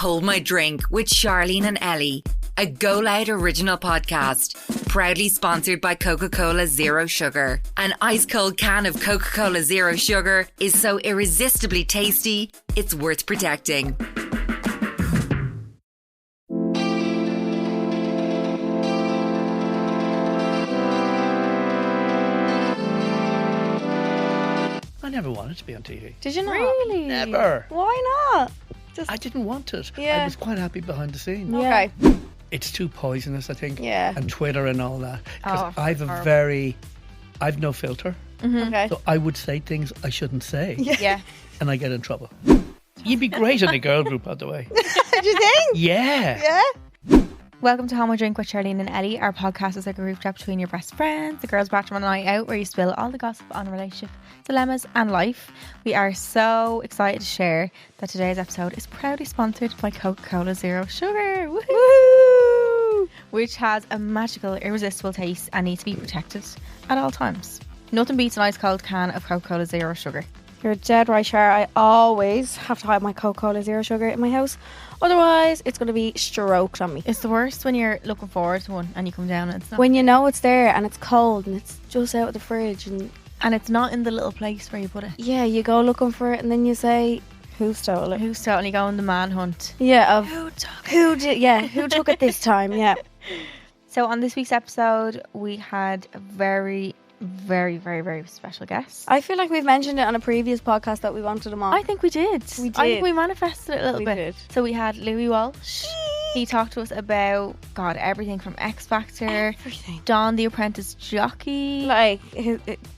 Hold My Drink with Charleen and Ellie, a GoLoud original podcast, proudly sponsored by Coca-Cola Zero Sugar. An ice-cold can of Coca-Cola Zero Sugar is so irresistibly tasty, it's worth protecting. I never wanted to be on TV. Did you not? Really? Never. Why not? I didn't want it. Yeah. I was quite happy behind the scenes. Okay. It's too poisonous, I think. Yeah. And Twitter and all that. Because Oh, I've no filter. Okay. So I would say things I shouldn't say. Yeah. And I get in trouble. You'd be great in a girl group, by the way. Do you think? Yeah. Yeah. Welcome to One Drink with Charleen and Ellie. Our podcast is like a group chat between your best friends, the girls' bathroom on a night out, where you spill all the gossip on relationship dilemmas and life. We are so excited to share that today's episode is proudly sponsored by Coca-Cola Zero Sugar, woohoo! Which has a magical, irresistible taste and needs to be protected at all times. Nothing beats an ice cold can of Coca-Cola Zero Sugar. You're dead right, Char. I always have to hide my Coca-Cola Zero Sugar in my house. Otherwise, it's going to be stroked on me. It's the worst when you're looking forward to one and you come down and it's not. When you know it's there and it's cold and it's just out of the fridge And it's not in the little place where you put it. yeah, you go looking for it and then you say, who stole it? Who's totally going the manhunt? Yeah, of Who took it? who took it this time? Yeah. So on this week's episode, we had a very, very, very, very special guest. I feel like we've mentioned it on a previous podcast that we wanted him on. I think we did. We I think did. we manifested it a little We bit. did. So we had Louis Walsh. He talked to us about, God, everything from X Factor, Everything. Don the Apprentice jockey, Like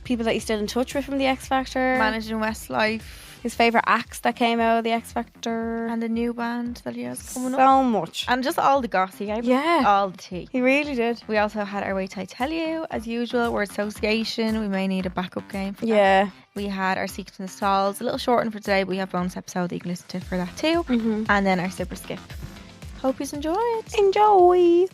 people that he's still in touch with from the X Factor. managing Westlife, His favourite acts that came out of the X Factor. and the new band that he has coming up. So much. And just all the gossip. He gave us Yeah. all the tea. He really did. We also had our Wait Till I Tell You, as usual, word association. We may need a backup game for that. Yeah. We had our Secrets in the Stalls, a little shortened for today, but we have a bonus episode that you can listen to for that too. Mm-hmm. And then our super skip. Hope you enjoy it. Enjoy.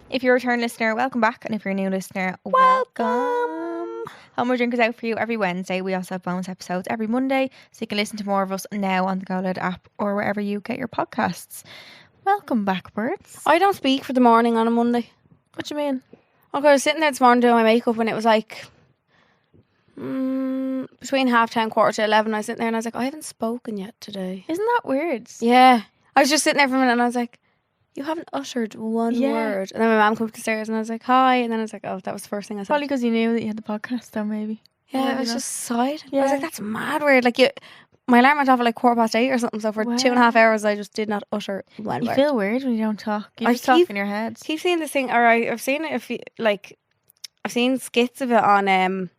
If you're a return listener, welcome back. And if you're a new listener, welcome. Home Drink is out for you every Wednesday. We also have bonus episodes every Monday, so you can listen to more of us now on the GoLoud app or wherever you get your podcasts. Welcome back, birds. I don't speak for the morning on a Monday. What do you mean? Okay, I was sitting there this morning doing my makeup and it was like between 10:30, 11:15. I was sitting there and I was like, I haven't spoken yet today. Isn't that weird? Yeah. I was just sitting there for a minute and I was like, you haven't uttered one Yeah. word. And then my mum came upstairs and I was like, hi. And then I was like, oh, that was the first thing I said. Probably because you knew that you had the podcast, though, maybe. Yeah, I Maybe was not. just sighed. I Yeah. was like, that's mad weird. Like, my alarm went off at like 8:15 or something. So for Wow. 2.5 hours, I just did not utter one You word. feel weird when you don't talk. You I just talk keep- in your head. Keep seeing this thing, or I've seen it. I've seen skits of it on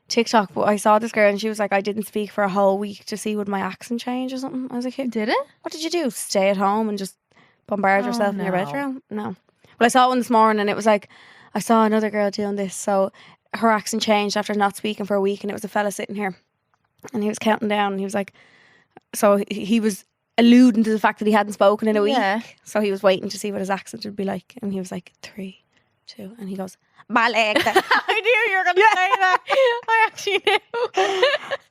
TikTok. But I saw this girl and she was like, I didn't speak for a whole week to see would my accent change or something. I was like, Did it? what did you do? Stay at home and just bombard Oh, yourself in your no. bedroom? No. Well, I saw one this morning and it was like, I saw another girl doing this. So her accent changed after not speaking for a week, and it was a fella sitting here and he was counting down and he was like, so he was alluding to the fact that he hadn't spoken in a week. Yeah. So he was waiting to see what his accent would be like, and he was like 3, 2, and he goes, Balek. I knew you were going to say that. I actually knew.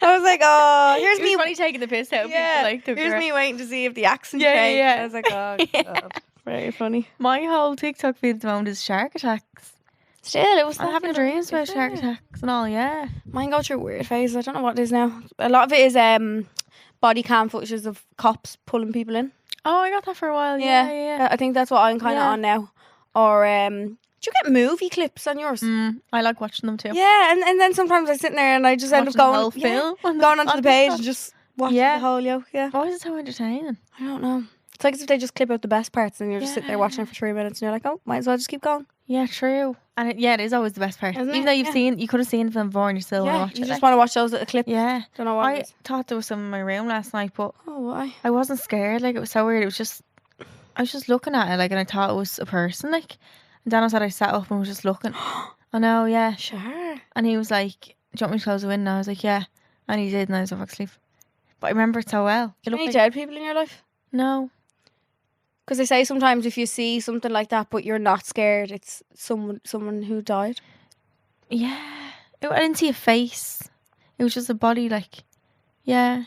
I was like, oh, here's He was me. probably taking the piss out of Yeah, people. Like, the here's girl. me waiting to see if the accent Yeah, changed. yeah. I was like, oh, God. Very funny. My whole TikTok feed at the moment is shark attacks. Still, it was. I'm having dreams about shark attacks and all, yeah. Mine go through weird phases. I don't know what it is now. A lot of it is body cam footages of cops pulling people in. Oh, I got that for a while. Yeah. I think that's what I'm kind of Yeah. on now. Or do you get movie clips on yours? I like watching them too. Yeah, and then sometimes I sit there and I just end up Watching the going whole film on the- going onto on the page TikTok. and just watching Yeah. the whole yoke. Yeah, Why is it so entertaining? I don't know. It's like as if they just clip out the best parts and you're just sitting there Yeah. watching it for 3 minutes and you're like, oh, might as well just keep going. Yeah, true. And it is always the best part. Isn't Even it? though Yeah. you could have seen the film before and you still want to Yeah, watch you it. just like. want to watch those little clips. Yeah. Don't know what it I is. thought there was some in my room last night, but Oh, why? I wasn't scared. Like, it was so weird. It was just, I was just looking at it, like, and I thought it was a person. Like, and Daniel said I sat up and was just looking. I know, yeah. Sure. And he was like, do you want me to close the window? I was like, yeah. And he did, and I was off asleep. But I remember it so well. It looked Any like, dead people in your life? no. Because they say sometimes if you see something like that but you're not scared, it's someone who died. Yeah. I didn't see a face. It was just a body, like, yeah.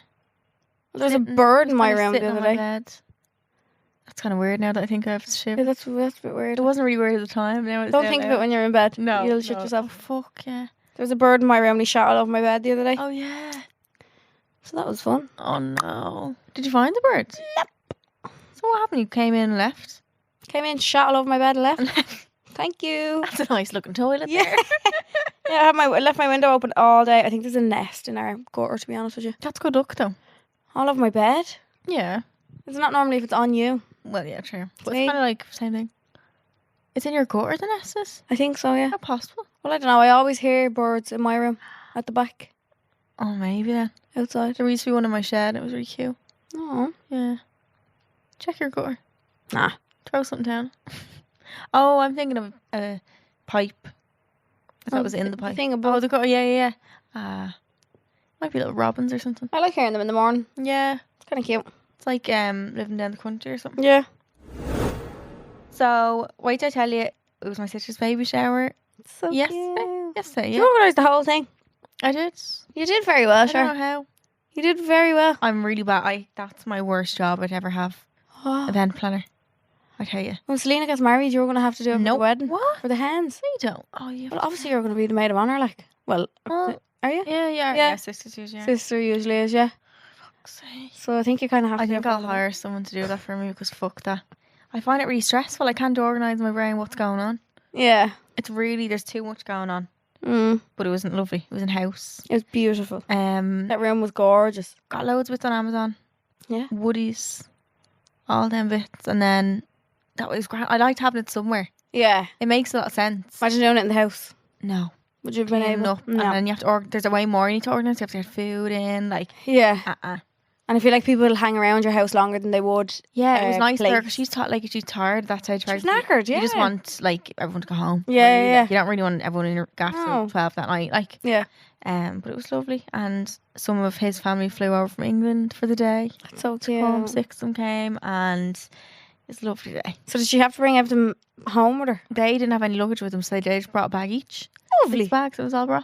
There's a bird in my Kinda room the sitting other on my day. bed. That's kind of weird now that I think I have to shiver. Yeah, that's a bit weird. It wasn't really weird at the time. Now it's Don't out think of loud. it when you're in bed. No, You'll shit no. yourself. Oh, fuck yeah. There was a bird in my room and he shot all over my bed the other day. Oh yeah. So that was fun. Oh no. Did you find the bird? Yep. So what happened? You came in and left? Came in, shot all over my bed and left. Thank you. That's a nice looking toilet Yeah. there. Yeah, I left my window open all day. I think there's a nest in our gutter, to be honest with you. That's good luck though. All over my bed. Yeah. It's not normally if it's on you. Well, yeah, true. But See? it's kind of like same thing. It's in your gutter, the nest is? I think so, yeah. How possible? Well, I don't know. I always hear birds in my room at the back, Oh, maybe then. outside. There used to be one in my shed. It was really cute. Oh, Yeah. Check your gutter. nah. Throw something down. Oh, I'm thinking of a pipe. I thought it was in the pipe. thing Oh, above. the gutter. Yeah. Might be little robins or something. I like hearing them in the morning. Yeah. It's kind of cute. It's like living down the country or something. Yeah. So, wait till I tell you, it was my sister's baby shower It's so yesterday. cute. Yesterday, You yeah. organised the whole thing. I did. You did very well, I don't know sure. how. You did very well. I'm really bad. That's my worst job I'd ever have. Oh. Event planner. I tell you. When Selena gets married, you're going to have to do it for the Nope. wedding. What? For the hands. You don't. Oh, yeah. Well, obviously you're going to be the maid of honour, like. Well, Well, are you? yeah. Sisters usually are. Sister usually is, yeah. Fuck's sake. So I think you kind of have I to. think do it I'll for hire someone to do that for me because fuck that. I find it really stressful. I can't organise in my brain what's going on. Yeah. It's really, there's too much going on. Mm. But it wasn't lovely. It was in house. It was beautiful. That room was gorgeous. Got loads of bits on Amazon. Yeah. Woodies. All them bits. And then that was great. I liked having it somewhere. Yeah. It makes a lot of sense. Imagine doing it in the house. No. Would you have been Cleaning able? up. And then you have to there's a way more you need to organise. You have to get food in. Like, Yeah. And I feel like people will hang around your house longer than they would. Yeah, it was nice there plates. because she's she's tired. That's how She was knackered, yeah. You just want like everyone to go home. Yeah, really. yeah. Like, you don't really want everyone in your gaff No. till 12 that night. Like, Yeah. but it was lovely. And some of his family flew over from England for the day. That's so cute. 6 of them came, and it's a lovely day. So did she have to bring everything home with her? They didn't have any luggage with them, so they just brought a bag each. Lovely. 6 bags. It was all bra.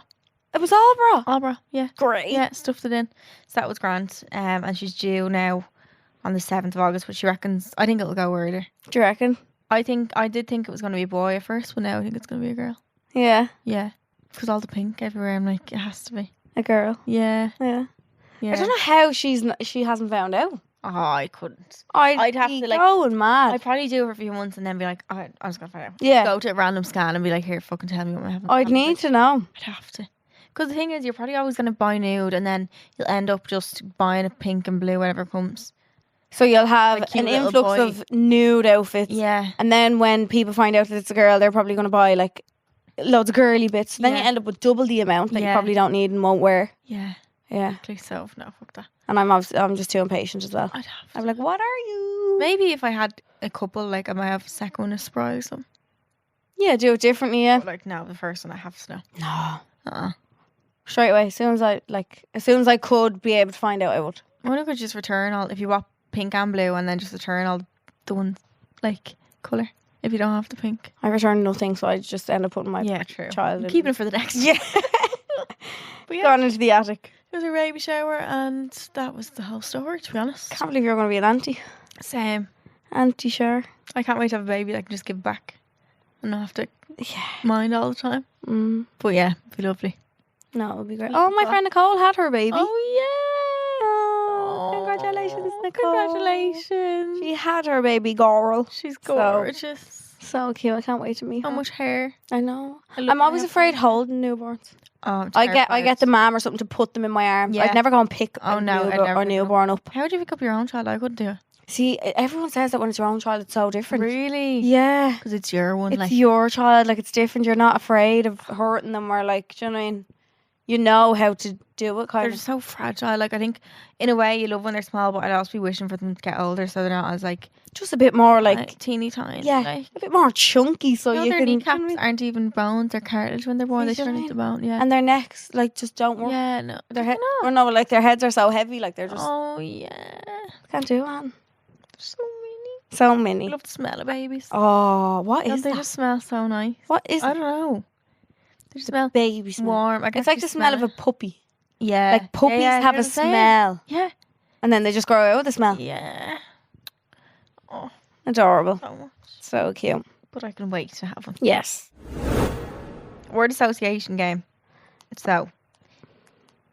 It was all bra. All bra. Yeah. Great. Yeah, stuffed it in. So that was grand. And she's due now on the 7th of August, but she reckons, I think it'll go earlier. Do you reckon? I did think it was going to be a boy at first, but now I think it's going to be a girl. Yeah. Yeah. Because all the pink everywhere, I'm like, it has to be. A girl. Yeah. Yeah. Yeah. I don't know how she hasn't found out. Oh, I couldn't. I'd have be to, like- going mad. I'd probably do it for a few months and then be like, I'm just going to find out. Yeah. Go to a random scan and be like, here, fucking tell me what I have. I'd need to know. I'd have to. Because the thing is, you're probably always going to buy nude and then you'll end up just buying a pink and blue, whatever comes. So you'll have Like cute an little influx boy. of nude outfits. Yeah. And then when people find out that it's a girl, they're probably going to buy like loads of girly bits. Then you Yeah. end up with double the amount that you Yeah. probably don't need and won't wear. Yeah. Yeah. So, no, fuck that. And I'm just too impatient as well. I'd have to. I'm like, what are you? Maybe if I had a couple, like I might have a second one, a surprise them. Yeah, do it differently, yeah. But like, no, the first one I have to know. No. Straight away, as soon as I could be able to find out, I would. I wonder if I could just return all, if you want pink and blue, and then just return all the ones, like, colour, if you don't have the pink. I return nothing, so I just end up putting my True. child in. Keeping it for the next. Yeah. But yeah, Gone into the attic. it was a baby shower, and that was the whole story, to be honest. Can't believe you're going to be an auntie. Same. Auntie, sure. I can't wait to have a baby that I can just give back and not have to Yeah. mind all the time. But yeah, it'd be lovely. No, it would be great. Love Oh, my that. friend Nicole had her baby. Oh, yeah. Congratulations, Nicole. Congratulations. She had her baby girl. She's So- gorgeous. So cute. I can't wait to meet How her. much hair? I know. I love I'm always my afraid hair. holding newborns. Oh, I'm I get terrified. the mum or something to put them in my arms. Yeah. I'd never go and pick Oh, a no, I'd newborn, never or do. newborn up. How do you pick up your own child? I couldn't do it. See, everyone says that when it's your own child, it's so different. Really? Yeah. Because it's your one. It's Like, your child. Like, it's different. You're not afraid of hurting them or, like, do you know what I mean? You know how to do it, kind they're of. so fragile. Like, I think in a way you love when they're small, but I'd also be wishing for them to get older so they're not as like Just a bit more, like, teeny tiny. yeah, Like, a bit more chunky so no, you their can... kneecaps aren't even bones. They're cartilage when they're born. They See what turn I into mean? bone. Yeah. And their necks, like, just don't work. Yeah. No. Their They're head, or no, like, their heads are so heavy, like, they're just... Oh yeah. Can't do it. So many. So I many. love the smell of babies. Oh, what Don't is they that? just smell so nice? What is I don't know. They just smell baby smell? warm. I guess It's like you the smell of it. a puppy. Yeah. Like, puppies Yeah, have you're a the same. smell. Yeah. And then they just grow out with the smell. Yeah. Oh, Adorable. so much. So cute. But I can wait to have them. Yes. Word association game. So,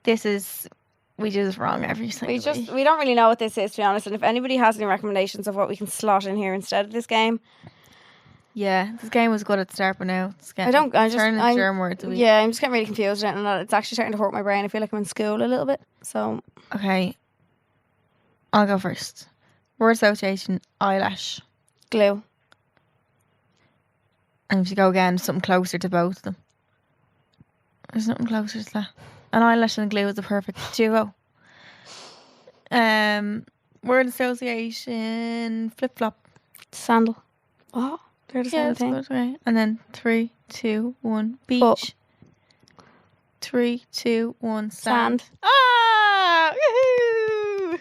we do this wrong every single week. We don't really know what this is, to be honest. And if anybody has any recommendations of what we can slot in here instead of this game, Yeah, this game was good at the start, but now it's getting I'm germ words a week. Yeah, I'm just getting really confused with it, and it's actually starting to hurt my brain. I feel like I'm in school a little bit. So Okay, I'll go first. Word association, eyelash. glue. And if you go again, something closer to both of them. There's nothing closer to that. An eyelash and glue is the perfect duo. Word association, flip flop. Sandal. Oh, they're the same thing. Good, right. And then 3, 2, 1, beach. But 3, 2, 1, sand. Ah! Woohoo!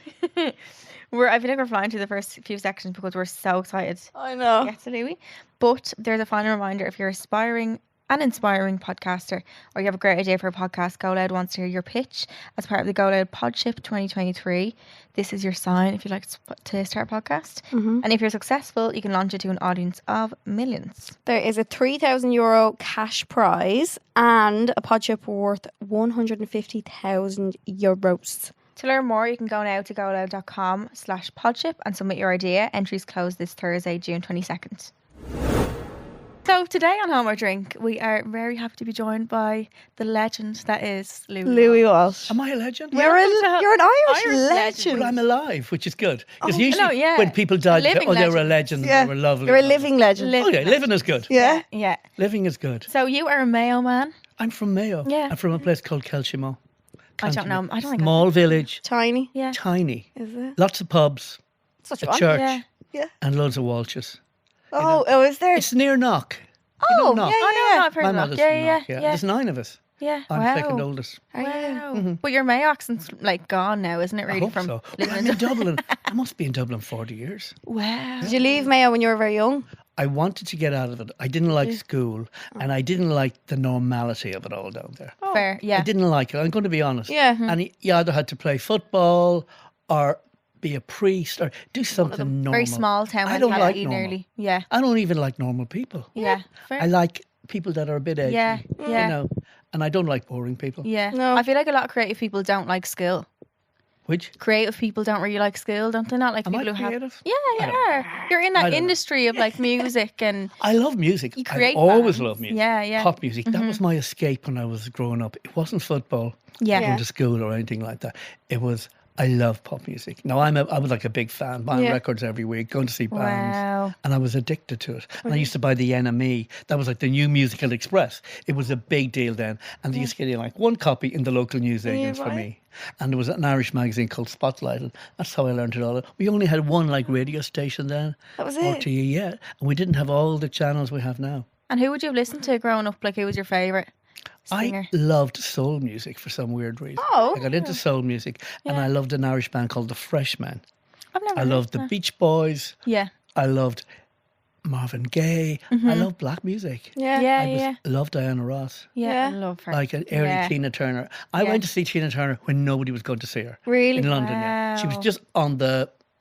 I feel like we're flying through the first few sections because we're so excited I know. to get to Louis. But there's a final reminder: if you're an inspiring podcaster, or you have a great idea for a podcast, GoLoud wants to hear your pitch as part of the GoLoud Podship 2023. This is your sign if you'd like to start a podcast. Mm-hmm. And if you're successful, you can launch it to an audience of millions. There is a €3,000 cash prize and a podship worth €150,000. To learn more, you can go now to goloud.com/podship and submit your idea. Entries close this Thursday, June 22nd. So today on Home or Drink, we are very happy to be joined by the legend that is Louis Walsh. Am I a legend? You're an Irish legend. legend. But I'm alive, which is good. Because Oh, usually no, yeah. when people die, they say, Living they were a legend. legend, Yeah. they were lovely. You're a living legend. Okay, living is good. Yeah. Yeah. Living is good. So you are a Mayo man. I'm from Mayo. Yeah. I'm from a place called Kelshimo. I don't know. I don't think Small village, Tiny. Yeah. tiny. Is it? Lots of pubs, Such a one. church, Yeah. and loads of Walshes. Oh, is there? It's near Knock. Oh, Knock? yeah, Oh no, no, I've heard My of that. mother's Yeah, from yeah, Knock. yeah. There's 9 of us. Yeah. I'm Wow. second oldest. Are you? Wow. But your Mayo accent's like gone now, isn't it? I Really, hope from so. living I'm in Dublin. I must be in Dublin 40 years. Wow. Did you leave Mayo when you were very young? I wanted to get out of it. I didn't like school, and I didn't like the normality of it all down there. Fair. Yeah. I didn't like it. I'm going to be honest. Yeah. And you either had to play football or be a priest or do something normal. Very small town. I don't like mentality, normal. nearly. Yeah. I don't even like normal people. Yeah. Fair. I like people that are a bit edgy. Yeah, yeah. You know, and I don't like boring people. Yeah. No. I feel like a lot of creative people don't like school. Which? Creative people don't really like school, don't they? Not like Am I people who have. creative? Yeah, you I don't are. You're in I that don't know. industry of like music and I love music. You I create always bands. loved music. Yeah, yeah. Pop music. That was my escape when I was growing up. It wasn't football. Yeah. Going to school or anything like that. It was, I love pop music. Now, I was like a big fan, buying Yeah. records every week, going to see bands. Wow. And I was addicted to it. And I used to buy the NME. That was like the New Musical Express. It was a big deal then. And they used to get like one copy in the local newsagents for me. And there was an Irish magazine called Spotlight. And that's how I learned it all. We only had one like radio station then. That was it. RTE, yeah. And we didn't have all the channels we have now. And who would you have listened to growing up? Like, who was your favourite singer? I loved soul music for some weird reason. Oh. I got into soul music and I loved an Irish band called The Freshmen. I've never I heard loved the that. Beach Boys. Yeah. I loved Marvin Gaye. I loved black music. Yeah. Yeah, I yeah. loved Diana Ross. Yeah. I Yeah. love her. Like an early Yeah. Tina Turner. I Yeah. went to see Tina Turner when nobody was going to see her. Really? In London, yeah. She was Wow. just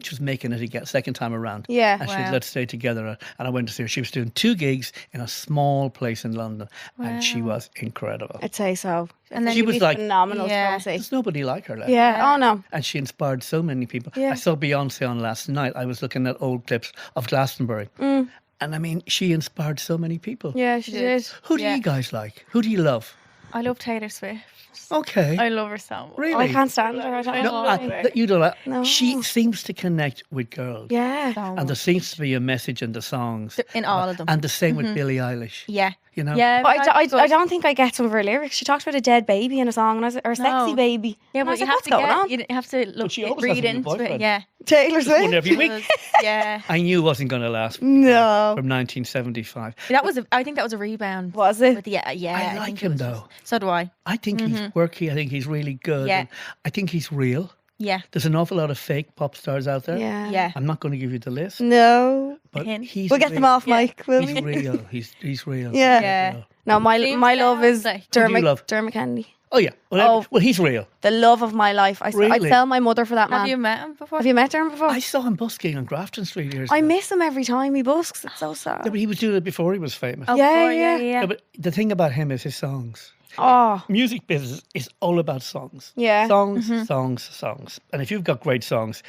she was making it again, second time around. Yeah. And she Wow. said, let's stay together. And I went to see her. She was doing 2 gigs in a small place in London. And she was incredible. I'd say so. And then She She'd was be like- phenomenal Yeah. to go see. There's nobody like her left. Yeah. Oh no. And she inspired so many people. Yeah. I saw Beyonce on last night. I was looking at old clips of Glastonbury. And I mean, she inspired so many people. Yeah, she did. Who do Yeah. you guys like? Who do you love? I love Taylor Swift. Okay. I love her so much. Really? I can't stand her. I don't No, know. that you don't like. No. She seems to connect with girls. Yeah. So And there much. seems to be a message in the songs. In all of them. And the same with Billie Eilish. Yeah. You know? Yeah. But but I don't think I get some of her lyrics. She talked about a dead baby in a song, and I was like, or a sexy No. baby. Yeah, And I but was you like, have what's to going get. on? You have to look, she always has read a new into it. boyfriend. Yeah. Taylor Swift. One every week. Yeah. I knew it wasn't going to last No. from 1975. I think that was a rebound. Was it? With yeah. I like think it him was though. just- So do I. I think he's quirky. I think he's really good. Yeah. And I think he's real. Yeah. There's an awful lot of fake pop stars out there. Yeah. Yeah. I'm not going to give you the list, No. but Hint. he's We'll get them off, Mike. Will He's we? real. He's real. Yeah. Yeah. Real. No, my Seems my to love is like- Who do you love? Dermot Kennedy. Oh yeah. Well, he's real. The love of my life. I'd Really? sell my mother for that man. Have you met him before? Have you met him before? I saw him busking on Grafton Street years I ago. miss him every time he busks. It's so Yeah, sad. but he was doing it before he was famous. Oh, Yeah, before, yeah. Yeah, but the thing about him is his songs. Oh, Music business is all about songs. Yeah. Songs, songs. And if you've got great songs,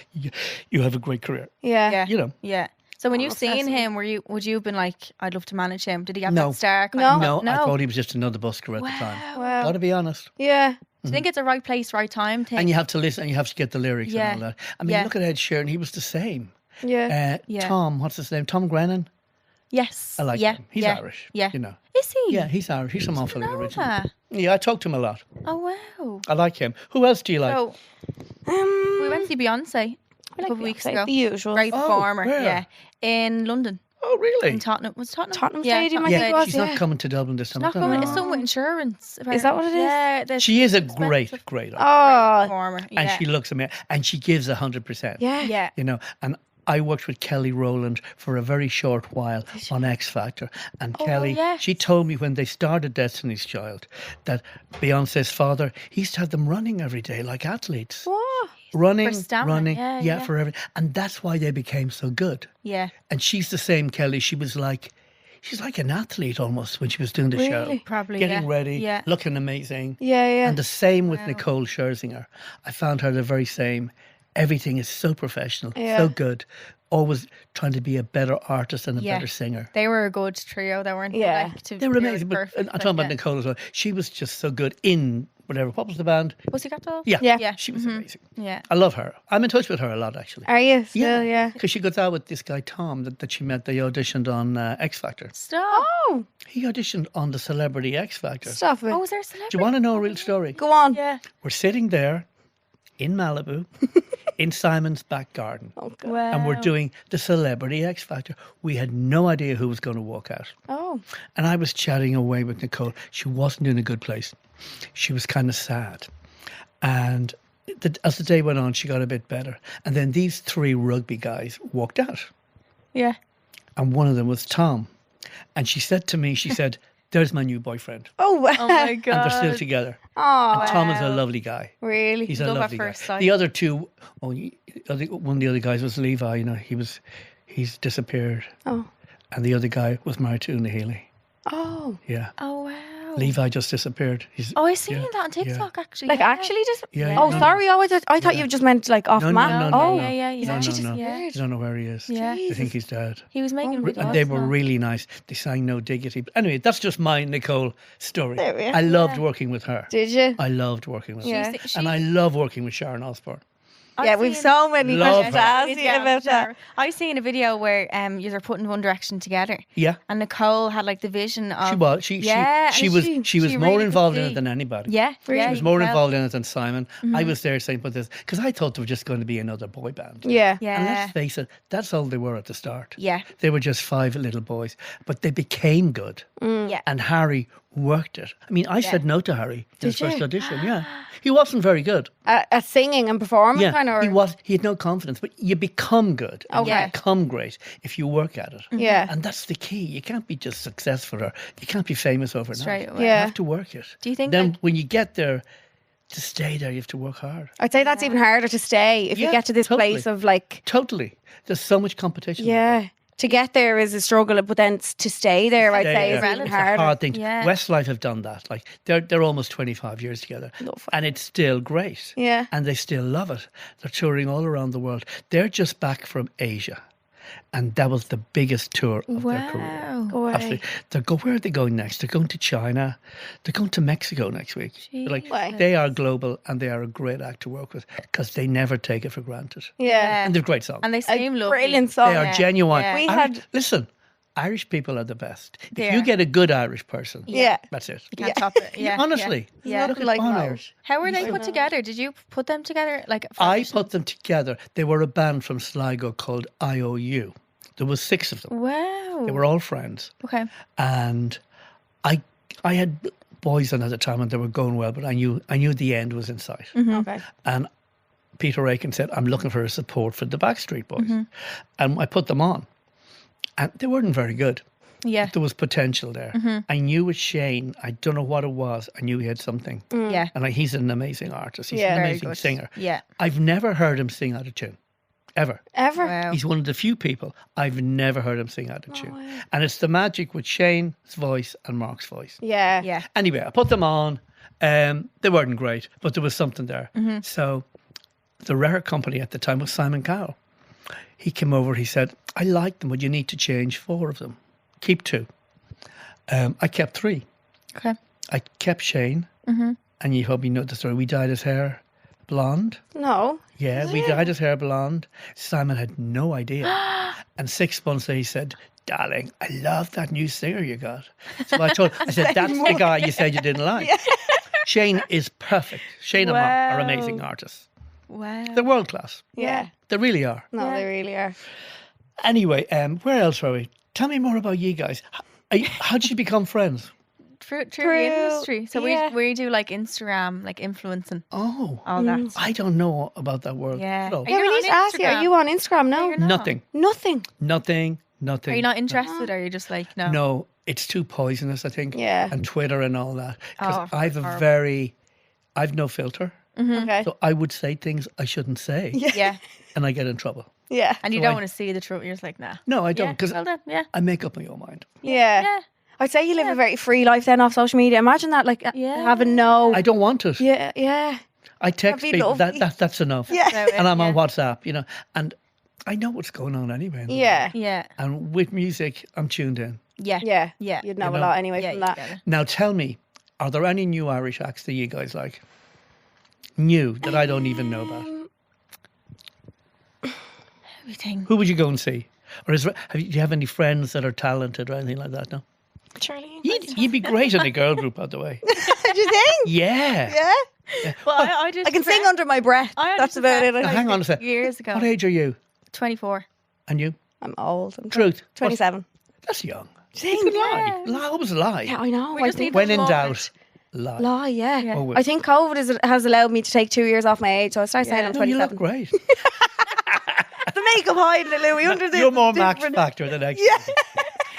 you have a great career. yeah. Yeah. You know. Yeah. So when you've seen absolutely. him, would you have been like, I'd love to manage him? Did he have No. that star? No. No, I thought he was just another busker at the time. Wow. Got to be honest. Yeah. Do you think it's a right place, right time thing? And you have to listen and you have to get the lyrics Yeah. and all that. I mean, Yeah. look at Ed Sheeran. He was the same. Yeah. Yeah. Tom, what's his name? Tom Grennan. Yes. I like yeah. him. He's yeah. Irish. Yeah. You know. Is he? Yeah, he's Irish. He's from Offaly know originally. that. Yeah, I talk to him a lot. Oh wow. I like him. Who else do you like? So we went to see Beyonce a couple of weeks ago. The usual. Great performer. where? Yeah. In London. Oh, really? In Tottenham. Was it Tottenham? Tottenham Yeah, Stadium, I Tottenham think it Yeah, was, she's yeah. not coming to Dublin this time. I Not don't going. know. It's something with insurance. Is that what it is? Yeah. there's She is a expensive great Oh, performer. and Yeah. she looks amazing. And she gives 100%. yeah. Yeah. You know, and I worked with Kelly Rowland for a very short while on X Factor. And Kelly, yes. she told me when they started Destiny's Child that Beyonce's father, he used to have them running every day like athletes. What? Running, stamina, running, yeah. for everything. And that's why they became so good. Yeah. And she's the same, Kelly. She's like an athlete almost when she was doing the show. Really? Probably. Getting yeah. ready, Yeah. looking amazing. Yeah, yeah. And the same with Nicole Scherzinger. I found her the very same. Everything is so professional, Yeah. so good. Always trying to be a better artist and a Yeah. better singer. They were a good trio. They weren't. Yeah. Like, They were amazing. But Perfect, I'm talking about yeah. Nicole as well. She was just so good in whatever. What was the band? Pussycat Dolls. Yeah. Yeah. Yeah. She was amazing. Yeah. I love her. I'm in touch with her a lot, actually. Are you still? Yeah. Because she goes out with this guy, Tom, that she met. They auditioned on X Factor. Stop. Oh, He auditioned on the Celebrity X Factor. stop it. Oh, is there a celebrity? Do you want to know a real story? Go on. Yeah. We're sitting there in Malibu in Simon's back garden. Oh, God. Wow. And we're doing the Celebrity X Factor. We had no idea who was going to walk out. Oh. And I was chatting away with Nicole. She wasn't in a good place. She was kind of sad. And as the day went on, she got a bit better. And then these three rugby guys walked out. Yeah. And one of them was Tom. And she said to me, she said, there's my new boyfriend. Oh, wow. Oh my And god. they're still together. Oh, And Tom is a lovely guy. really? He's a Love at lovely guy. first sight. The other two, one of the other guys was Levi. You know, he's disappeared. Oh. And the other guy was married to Una Healy. Oh. Yeah. Oh wow. Levi just disappeared. Oh, I seen yeah, that on TikTok actually. Like, yeah. actually just... Yeah, Oh, no, sorry. Oh, I thought you just meant, like, off No, map. no, no, Oh. no. Yeah. He's No, actually no, no. disappeared. I don't know where he is. Yeah. I think he's dead. He was making videos. And they were really nice. They sang No Diggity. But anyway, that's just my Nicole story. There we are. I loved working with her. Did you? I loved working with Yeah. her. And I love working with Sharon Osbourne. Yeah, we've so many Love questions her. to ask you about that. I seen a video where you are putting One Direction together, Yeah. and Nicole had like the vision of. She was. She Yeah, she and was she- she was she more really could involved in see. it than anybody. Yeah, Really? She was more involved in it than Simon. I was there saying, "But this," because I thought they were just going to be another boy band. Yeah. Yeah. And let's face it, that's all they were at the start. Yeah. They were just five little boys, but they became good. Yeah. And Harry worked it. I mean, I said no to Harry in his Did first you? audition. Yeah, he wasn't very good. At singing and performing, Yeah, kind of? he had no confidence. But you become good. And Okay. You become great if you work at it. Yeah. And that's the key. You can't be just successful or you can't be famous overnight. Straight away. You Yeah. have to work it. Do you think, then like- when you get there, to stay there, you have to work hard. I'd say that's even harder to stay if you Yeah, get to this totally. place of, like, Totally. There's so much competition. yeah. To get there is a struggle, but then to stay there, I'd say, is Yeah, even it's a harder. hard thing. Yeah. Westlife have done that. Like they're almost 25 years together, Love it. and it's still great. Yeah. and they still love it. They're touring all around the world. They're just back from Asia, and that was the biggest tour of their career. Wow. Go away. Absolutely. Where are they going next? They're going to China. They're going to Mexico next week. Like Wow. they are global, and they are a great act to work with because they never take it for granted. Yeah. And they're great songs. And they seem lovely. Brilliant song. They are genuine. Yeah. We Irish- had- listen, Irish people are the best. If They you are. get a good Irish person, Yeah. that's it. You can't top it. Yeah. Honestly, Yeah. look at Like Bono. Irish. How were they put together? Did you put them together? Like for I auditions? put them together. They were a band from Sligo called IOU. There was 6 of them. Wow. They were all friends. Okay. And I had boys on at the time and they were going well, but I knew the end was in sight. Okay. And Peter Aiken said, I'm looking for a support for the Backstreet Boys. And I put them on. And they weren't very good. Yeah. There was potential there. I knew with Shane, I don't know what it was. I knew he had something. Yeah. And he's an amazing artist. He's Yeah. an Very amazing good. singer. Yeah. I've never heard him sing out of tune. Ever. Ever. Wow. He's one of the few people I've never heard him sing out of tune. way. And it's the magic with Shane's voice and Mark's voice. Yeah. Yeah. Anyway, I put them on. They weren't great, but there was something there. So the record company at the time was Simon Cowell. He came over, he said, I like them, but you need to change 4 of them. Keep 2. I kept 3. Okay. I kept Shane, and you probably know the story. We dyed his hair blonde. No. Yeah, we dyed his hair blonde. Simon had no idea. And 6 months later, he said, darling, I love that new singer you got. So I said, that's the guy you said you didn't like. Shane is perfect. Shane and Mark are amazing artists. Wow. They're world class. Yeah. They really are. No, they really are. Anyway, where else were we? Tell me more about you guys. How did you become friends? Through the industry. So yeah. we do like Instagram, like influencing, Oh, all that. I don't know about that world Yeah. at all. Are Yeah, you we not need to on ask you, are Instagram? you on Instagram? No. you're not. Nothing. Nothing. Nothing. Are you not interested? Or are you just like, no? No, it's too poisonous, I think. Yeah. And Twitter and all that. Because Oh, I've no filter. Okay. So I would say things I shouldn't say. Yeah. And I get in trouble. Yeah. And you So don't I- want to see the truth. You're just like, nah. No, I Yeah. don't. Because Well then, yeah. I make up my own mind. Yeah. Yeah. I'd say you live a very free life then off social media. Imagine that, like Yeah. having no. I don't want it. Yeah. Yeah. I text That'd be people. lovely. That's enough. Yeah. So, And I'm on yeah. WhatsApp, and I know what's going on anyway. in the Yeah. world. Yeah. And with music, I'm tuned in. Yeah. Yeah. Yeah. You'd know You a know? lot anyway Yeah, from you that. get it. Now tell me, are there any new Irish acts that you guys like? New that I don't even know about. Everything. Who would you go and see? Or do you have any friends that are talented or anything like that? No. Charlie. You'd be great in a girl group, by the way. Do you think? Yeah. Yeah. Well, I just I can sing under my breath. I That's about it. Now, hang on a sec. Years ago. What age are you? 24. And you? I'm old. I'm Truth. 27. That's young. Sing. Lie. Lie. Always lie. Yeah, I know. We I just think need When the in Lord. doubt, lie. lie, yeah. Yeah. Always. I think COVID has allowed me to take 2 years off my age, so I started saying Yeah. I'm No, you look 27. great. The makeup hiding it, Louis, under the You're more Max different- Factor than X.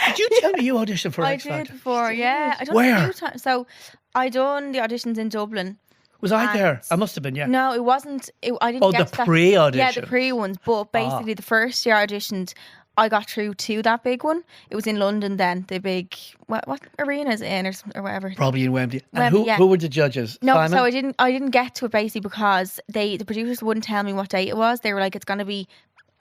Did you tell me you auditioned for I X did Factor? before, yeah. I done Where? a few times. So I done the auditions in Dublin. Was I And- there? I must have been, yeah. No, it wasn't. I didn't Oh, get the to that. pre-audition. Yeah, the pre ones. But basically, the first year I auditioned, I got through to that big one. It was in London then, the big, what arena is it in or whatever. Probably in Wembley. And Wembley, who, yeah. who were the judges? No, Simon? so I didn't get to it basically because the producers wouldn't tell me what date it was. They were like, it's gonna be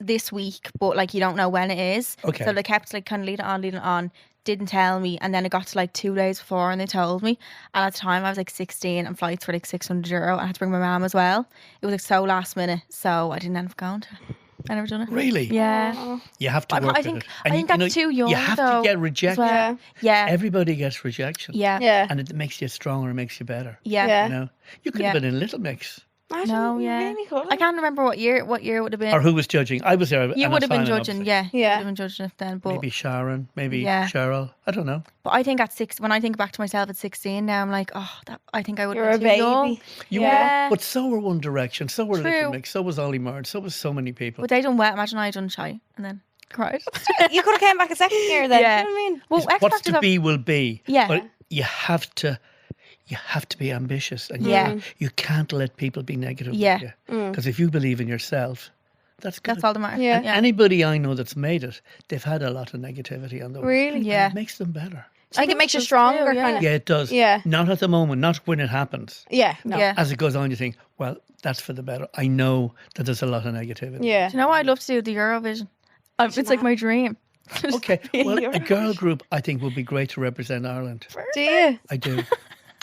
this week, but like you don't know when it is. Okay. So they kept like kind of leading on. Didn't tell me, and then it got to like 2 days before, and they told me. And at the time, I was like 16, and flights were like €600. I had to bring my mum as well. It was like so last minute, so I didn't end up going to it. I never done it. Really? Yeah. You have to I work think with it. I think that's too young. You have though, to get as rejected. well. Yeah. Everybody gets rejection. Yeah. Yeah. And it makes you stronger, it makes you better. Yeah. Yeah. You know? You could Yeah. have been in Little Mix. No, yeah. I can't remember what year it would have been. Or who was judging? I was there. You and would have been Simon, judging, obviously. yeah. You Yeah. would have been judging it then. But Maybe Sharon, maybe Yeah. Cheryl. I don't know. But I think when I think back to myself at 16 now, I'm like, oh, I think I would You're have a been too young. baby. You Yeah. were, but so were One Direction, so were Little True. Mix, so was Ollie Murd, so was so many people. But they done wet. Imagine I done shy and then cried. You could have came back a second year then. Yeah. You know what I mean? Well, X What's Factor's to a- be will be. Yeah. But you have to be ambitious, and Yeah. you can't let people be negative. Yeah. Because if you believe in yourself, that's good. That's all that matters. Yeah. And anybody I know that's made it, they've had a lot of negativity on them. Really? Yeah. It makes them better. I think it makes you That's stronger, true, kind of. Yeah, it does. Yeah. Not at the moment, not when it happens. Yeah. No. Yeah. As it goes on, you think, well, that's for the better. I know that there's a lot of negativity. Yeah. Do you know what I'd love to do? The Eurovision. It's like my dream. Okay, well, a Eurovision. girl group I think would be great to represent Ireland. Do you? I do.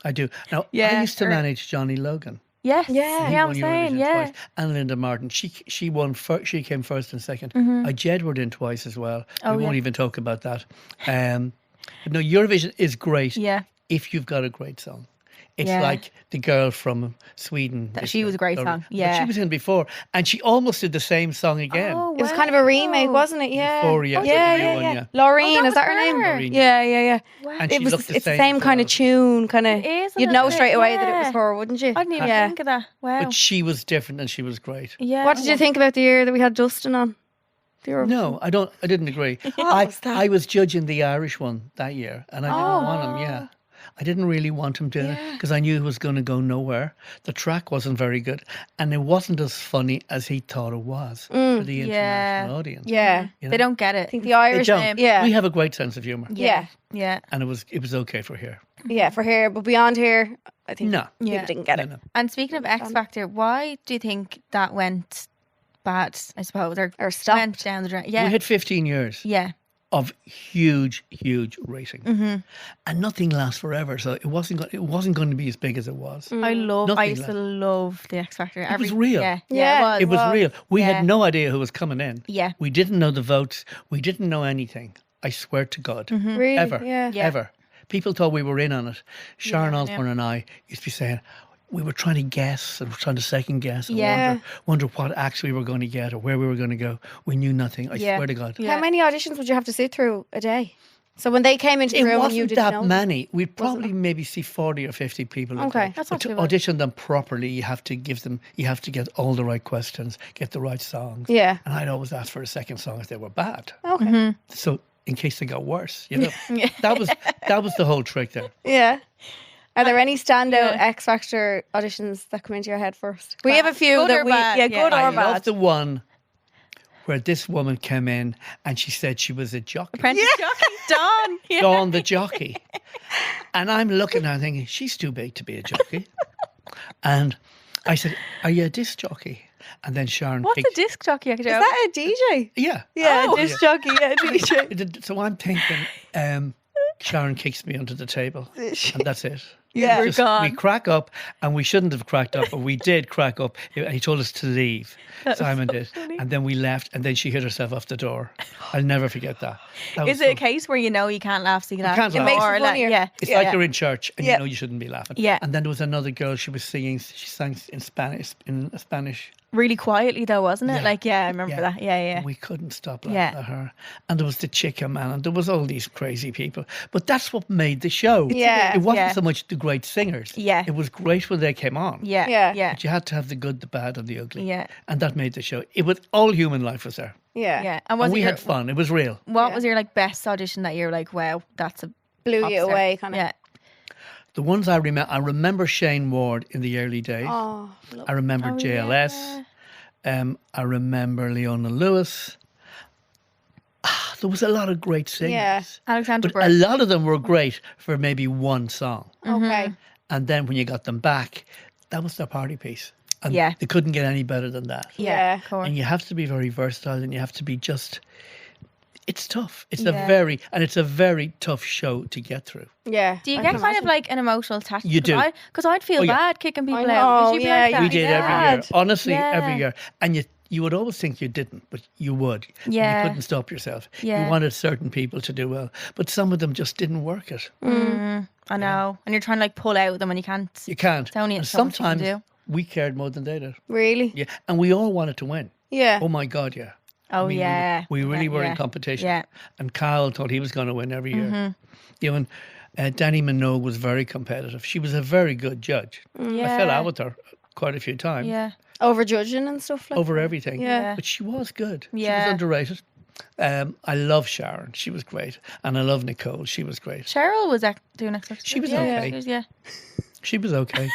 I do. Now, I Yeah, used to or- manage Johnny Logan. Yes. Yeah. He Yeah, I'm won saying, Eurovision yeah. twice. And Linda Martin. She won first. She came first and 2nd. I Jedward in twice as well. Oh, We won't yeah. even talk about that. But no, Eurovision is great Yeah. if you've got a great song. It's Yeah. like the girl from Sweden. She was a great song, But yeah. she was in before, and she almost did the same song again. Oh, It was kind of a remake, wasn't it? Yeah. Euphoria, Yeah, the new yeah, one, yeah. yeah. Laureen, Oh, that is that her was name? her. Laureen. Yeah, yeah, yeah. And she It was. looked It's the same same as kind well. of tune, kind of. It is a You'd little know bit, straight away that it was yeah. her, wouldn't you? I didn't even Yeah. think of that. Wow. But she was different and she was great. Yeah. What did you think about the year that we had Dustin on? No, I don't. I didn't agree. I was judging the Irish one that year, and I didn't want him. Yeah, I didn't really want him doing it because I knew he was going to go nowhere. The track wasn't very good, and it wasn't as funny as he thought it was for the international audience. Yeah. You know? They don't get it. I think the Irish don't. Yeah. We have a great sense of humour. Yeah. Yeah. And it was okay for here. Yeah, for here. But beyond here, I think No. people didn't get it. No. And speaking of X Factor, why do you think that went bad, I suppose, Or stopped. went down the drain? Yeah. We had 15 years Yeah. of huge rating, and nothing lasts forever. So it wasn't going to be as big as it was. I Nothing used to love the X Factor. It was real. Yeah. Yeah. It It was. was real. We Yeah. had no idea who was coming in. Yeah. We didn't know the votes. We didn't know anything. I swear to God. Really? Ever. Yeah. Ever. People thought we were in on it. Sharon Osbourne and I used to be saying, we were trying to guess and we're trying to second guess and Yeah. wonder what acts we were going to get or where we were going to go. We knew nothing. I Yeah. swear to God. Yeah. How many auditions would you have to sit through a day? So when they came into the It room and you wasn't didn't that know. many. We'd probably maybe see 40 or 50 people. a Okay. day. That's but not to too bad. audition them properly, you have to get all the right questions, get the right songs. Yeah. And I'd always ask for a second song if they were bad. Okay. So in case they got worse, that was the whole trick there. Yeah. Are there any standout X Factor auditions that come into your head first? We have a few Good that or we bad? yeah, Yeah. good I or bad. love the one where this woman came in and she said she was a jockey. Apprentice jockey, Dawn. Yeah. Dawn the jockey. And I'm looking at her thinking, she's too big to be a jockey. And I said, are you a disc jockey? And then Sharon What's picked. a disc jockey? Is that a DJ? Yeah. Yeah, Oh. a disc jockey, yeah, a DJ. So I'm thinking, Sharon kicks me under the table. And that's it. Yeah. We're gone. We crack up, and we shouldn't have cracked up, but we did crack up. And he told us to leave. Simon did. And then we left, and then she hit herself off the door. I'll never forget that. That was Is it a so- case where you know you can't laugh, so you laugh? can't laugh. It makes it Or funnier. yeah. It's yeah. like you're in church and Yeah. you know you shouldn't be laughing. Yeah. And then there was another girl, she sang in Spanish. Really quietly though, wasn't it? Yeah. Like, yeah, I remember that. Yeah, yeah. We couldn't stop laughing Yeah. at her. And there was the chicken man and there was all these crazy people. But that's what made the show. Yeah. It wasn't Yeah. so much the great singers. Yeah. It was great when they came on. Yeah, Yeah. yeah, But you had to have the good, the bad and the ugly. Yeah. And that made the show. It was all human life was there. Yeah. yeah. And was we it had fun. It was real. What Yeah. was your like best audition that you're like, wow, that's a Blew pop you star? away, kind of. Yeah, The ones I remember Shane Ward in the early days. Oh, I remember JLS. I remember Leona Lewis. There was a lot of great singers. Yeah. Alexander But a Burke. lot of them were great for maybe one song. okay. And then when you got them back, that was their party piece. And Yeah. they couldn't get any better than that. Yeah. of course. And you have to be very versatile and you have to be just... It's tough. It's Yeah. it's a very tough show to get through. Yeah. Do you I get can kind of imagine. like an emotional attachment? You do. Because I'd feel Oh, yeah. bad kicking people I out. know, Would you be yeah, like that? We did every year. Mad. Honestly, Yeah. every year. And you would always think you didn't, but you would. Yeah. You couldn't stop yourself. Yeah. You wanted certain people to do well. But some of them just didn't work it. I know. And you're trying to like pull out them and you can't. You can't. It's only and so much you can sometimes do. we cared more than they did. Really? Yeah. And we all wanted to win. Yeah. Oh my God, yeah. Oh, I mean, yeah. We really were Yeah. in competition. Yeah. And Kyle thought he was going to win every year. You know, Danny Minogue was very competitive. She was a very good judge. I fell out with her quite a few times Yeah. Over judging and stuff like over everything. Yeah. But she was good. She Yeah. was underrated. I love Sharon. She was great. And I love Nicole. She was great. Cheryl was doing X Factor. She was yeah, okay. She was, yeah. She was okay.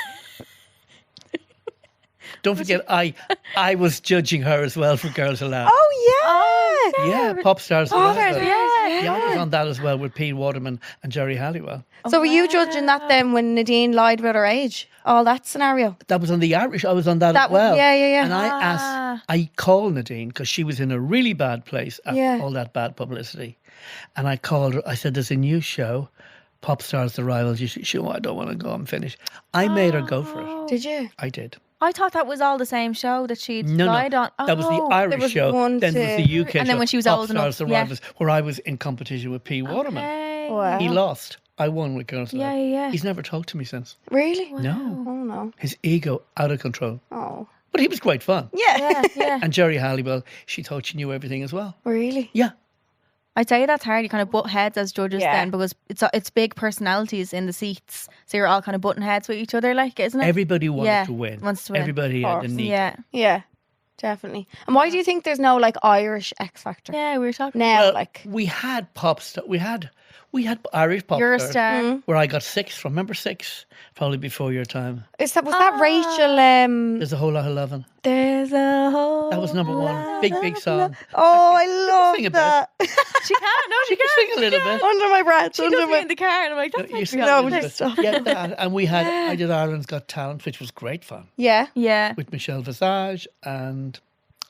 Don't forget, I was judging her as well for Girls Aloud. Oh, yeah. Yeah, pop stars. Oh, yeah. Yeah, I was on that as well with Pete Waterman and Jerry Halliwell. So were you judging that then when Nadine lied about her age? All that scenario? That was on the Irish. I was on that, That as well. one, yeah. And I asked, I called Nadine because she was in a really bad place after Yeah. all that bad publicity. And I called her. I said, "There's a new show, Pop Stars: The Rivals." She said, "I don't want to go. I'm finished." I made her go for it. Did you? I did. I thought that was all the same show that she'd No, lied on. that was the Oh. Irish was show. one Then there was to- the UK show. And then when she was Pop old Stars: enough, The yeah. Rivals, where I was in competition with Pete Waterman. Okay. Wow. He lost. I won with Girls Yeah, Aloud. yeah. He's never talked to me since. Really? No. Oh, no. His ego out of control. Oh. But he was great fun. Yeah. Yeah. And Jerry Halliwell, she thought she knew everything as well. Really? Yeah. I'd say that's hard. You kind of butt heads as judges Yeah. then because it's big personalities in the seats. So you're all kind of butting heads with each other, like, isn't it? Everybody wanted Yeah, to win. wants to win. Everybody had the course. need. Yeah. Yeah. definitely. And why do you think there's no like Irish X Factor Yeah, we were talking. now? Well, Like, we had popstar. We had Irish pop You're a stars star. where I got 6 from. Remember 6? Probably before your time. was that Rachel? There's a whole lot of loving. There's a whole. That was number 1. Big song. Oh, I love Sing a bit. that. She can't. No, she You can can't. sing a little bit. Under my breath. She Under does me my. in the car, and I'm like, that's You like sing No, a little just bit. stop. Yeah, that. And I did Ireland's Got Talent, which was great fun Yeah. yeah. with Michelle Visage and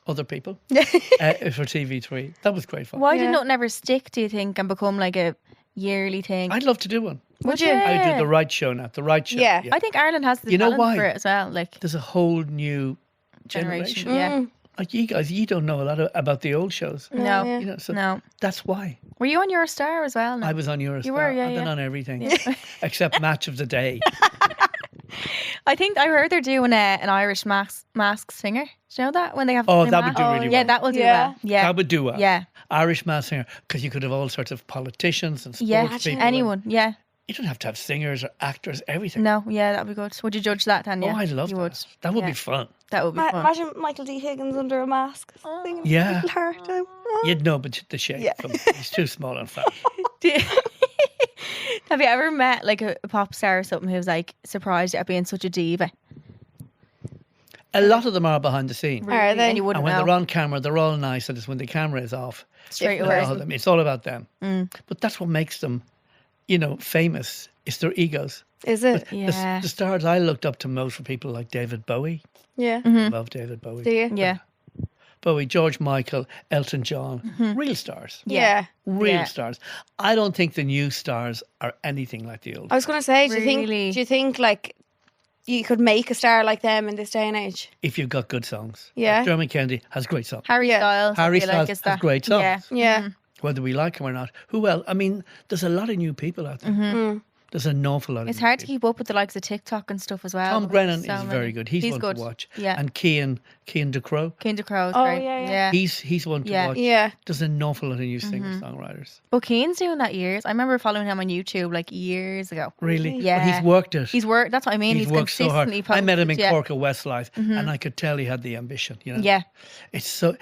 other people Yeah. for TV3. That was great fun. Why Yeah. did nothing ever stick, do you think, and become like a yearly thing? I'd love to do one. Would you? I would do the right show now. The right show. Yeah. I think Ireland has the You know talent why? for it as well. Like, There's a whole new generation. Yeah. Like you guys, you don't know a lot about the old shows. No. Yeah. You know, so No. that's why. Were you on Eurostar as well? No? I was on Eurostar. You were, yeah, I've been yeah. on everything except Match of the Day. I think I heard they're doing an Irish mask singer. Do you know that? When they have Oh, the that would do mask- really Yeah, well. that will do Yeah. well. Yeah. That would do well. Yeah. Irish mass singer, because you could have all sorts of politicians and sports Yeah. people. Anyone. Yeah. You don't have to have singers or actors, everything. No. Yeah, that'd be good. Would you judge that then? Oh, Yeah. I love you that. Would. That would Yeah. be fun. That would be fun. Imagine Michael D. Higgins under a mask. Singing Yeah. Little Heart Time. You'd know, but the shape. Yeah. He's too small and fat. Do you- Have you ever met like a pop star or something who's like surprised at being such a diva? A lot of them are behind the scenes. Are they? And you wouldn't And when know. they're on camera, they're all nice. And it's when the camera is off, Straight a away. lot of them, it's all about them. But that's what makes them, famous. It's their egos. Is it? Yeah. The stars I looked up to most were people like David Bowie. Yeah. Mm-hmm. Love David Bowie. Do you? Yeah. Bowie, George Michael, Elton John. Real stars. Yeah. Real Yeah. stars. I don't think the new stars are anything like the old. I was going to say, Really? do you think like you could make a star like them in this day and age? If you've got good songs. Yeah. Like Dermot Kennedy has great songs. Harry Yeah. Styles. I Harry feel Styles like, is has that. great songs. Yeah. Yeah. Whether we like him or not. Who else? I mean, there's a lot of new people out there. There's an awful lot of It's new hard to people. keep up with the likes of TikTok and stuff as well. Tom because Grennan there's is so very many. good. He's one good. to watch. Yeah. And Cian DeCrow. Kinder Crow's Oh, great. yeah. He's one to Yeah. watch. Yeah. There's an awful lot of new singer-songwriters. But Keane's doing that years. I remember following him on YouTube like years ago. Really? Yeah. But he's worked it. He's worked. That's what I mean. He's He's worked so hard. consistently I met him in posted, yeah. Cork at Westlife, and I could tell he had the ambition. Yeah. It's so.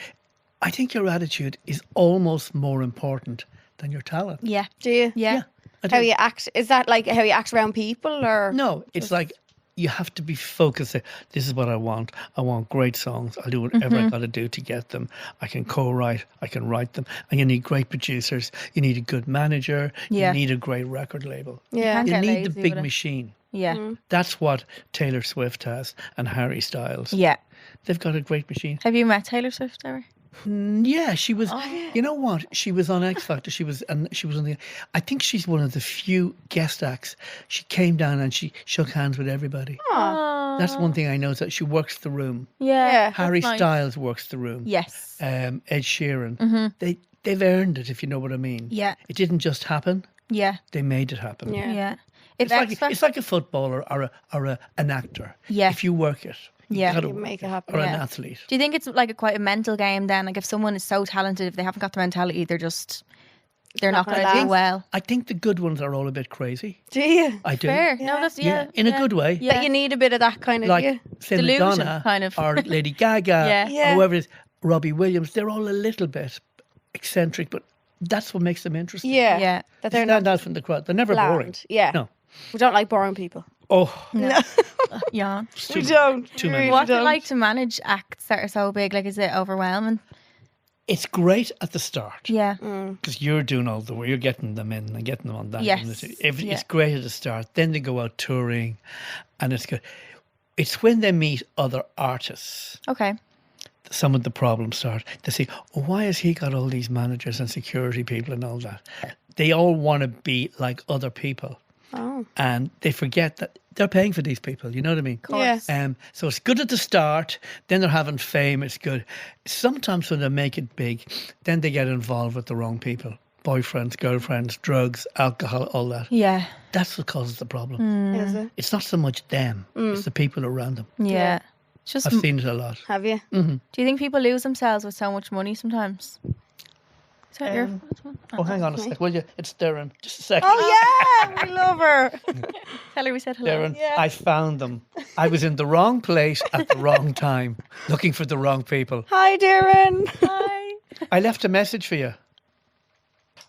I think your attitude is almost more important than your talent. Yeah. Do you? Yeah. I How do. you act? Is that like how you act around people, or No, it's like you have to be focused. This is what I want. I want great songs. I'll do whatever I got to do to get them. I can co-write. I can write them. And you need great producers. You need a good manager. Yeah. You need a great record label. Yeah. can't You get need the lazy big with it. machine. Yeah. That's what Taylor Swift has and Harry Styles. Yeah. They've got a great machine. Have you met Taylor Swift ever? Yeah, she was. You know what? She was on X Factor. She was on the. I think she's one of the few guest acts. She came down and she shook hands with everybody. Oh. That's one thing I know is that she works the room. Yeah. Yeah. Harry nice. Styles works the room. Yes. Ed Sheeran. They've earned it, if you know what I mean. Yeah. It didn't just happen. Yeah. They made it happen. Yeah. Yeah. If It's like a footballer or an actor. Yeah. If you work it, Yeah. gotta You work make it it. happen, Or yeah. an athlete. Do you think it's like quite a mental game then? Like if someone is so talented, if they haven't got the mentality, they're not not going gonna to do last. well. I think the good ones are all a bit crazy. do you? I do. Fair. No, that's Yeah, in a good way. Yeah. But you need a bit of that kind of. Like yeah. say Delusion, Madonna kind of. or Lady Gaga Yeah. Yeah. or whoever it is, Robbie Williams, they're all a little bit eccentric, but that's what makes them interesting. Yeah. Yeah. That They they're stand not out from the crowd. They're never bland. boring. Yeah. No. We don't like boring people. Oh, Yeah. it's We too- don't. too We many. really What's it don't. like to manage acts that are so big? Like, is it overwhelming? It's great at the start. Yeah. Because you're doing all the work, you're getting them in and getting them on that. Yes. It's Yeah. great at the start. Then they go out touring, and it's good. It's when they meet other artists, Okay. some of the problems start. They say, oh, why has he got all these managers and security people and all that? They all want to be like other people. Oh. And they forget that they're paying for these people. You know what I mean? Yeah. So it's good at the start. Then they're having fame. It's good. Sometimes when they make it big, then they get involved with the wrong people. Boyfriends, girlfriends, drugs, alcohol, all that. Yeah. That's what causes the problem. Is it? It's not so much them. It's the people around them. Yeah. It's just, I've seen it a lot. Have you? do you think people lose themselves with so much money sometimes? Is that your Oh, hang on a sec, will you? It's Darren. Just a second. Oh yeah, we love her. Tell her we said hello. Darren, I found them. I was in the wrong place at the wrong time, looking for the wrong people. Hi, Darren. Hi. I left a message for you.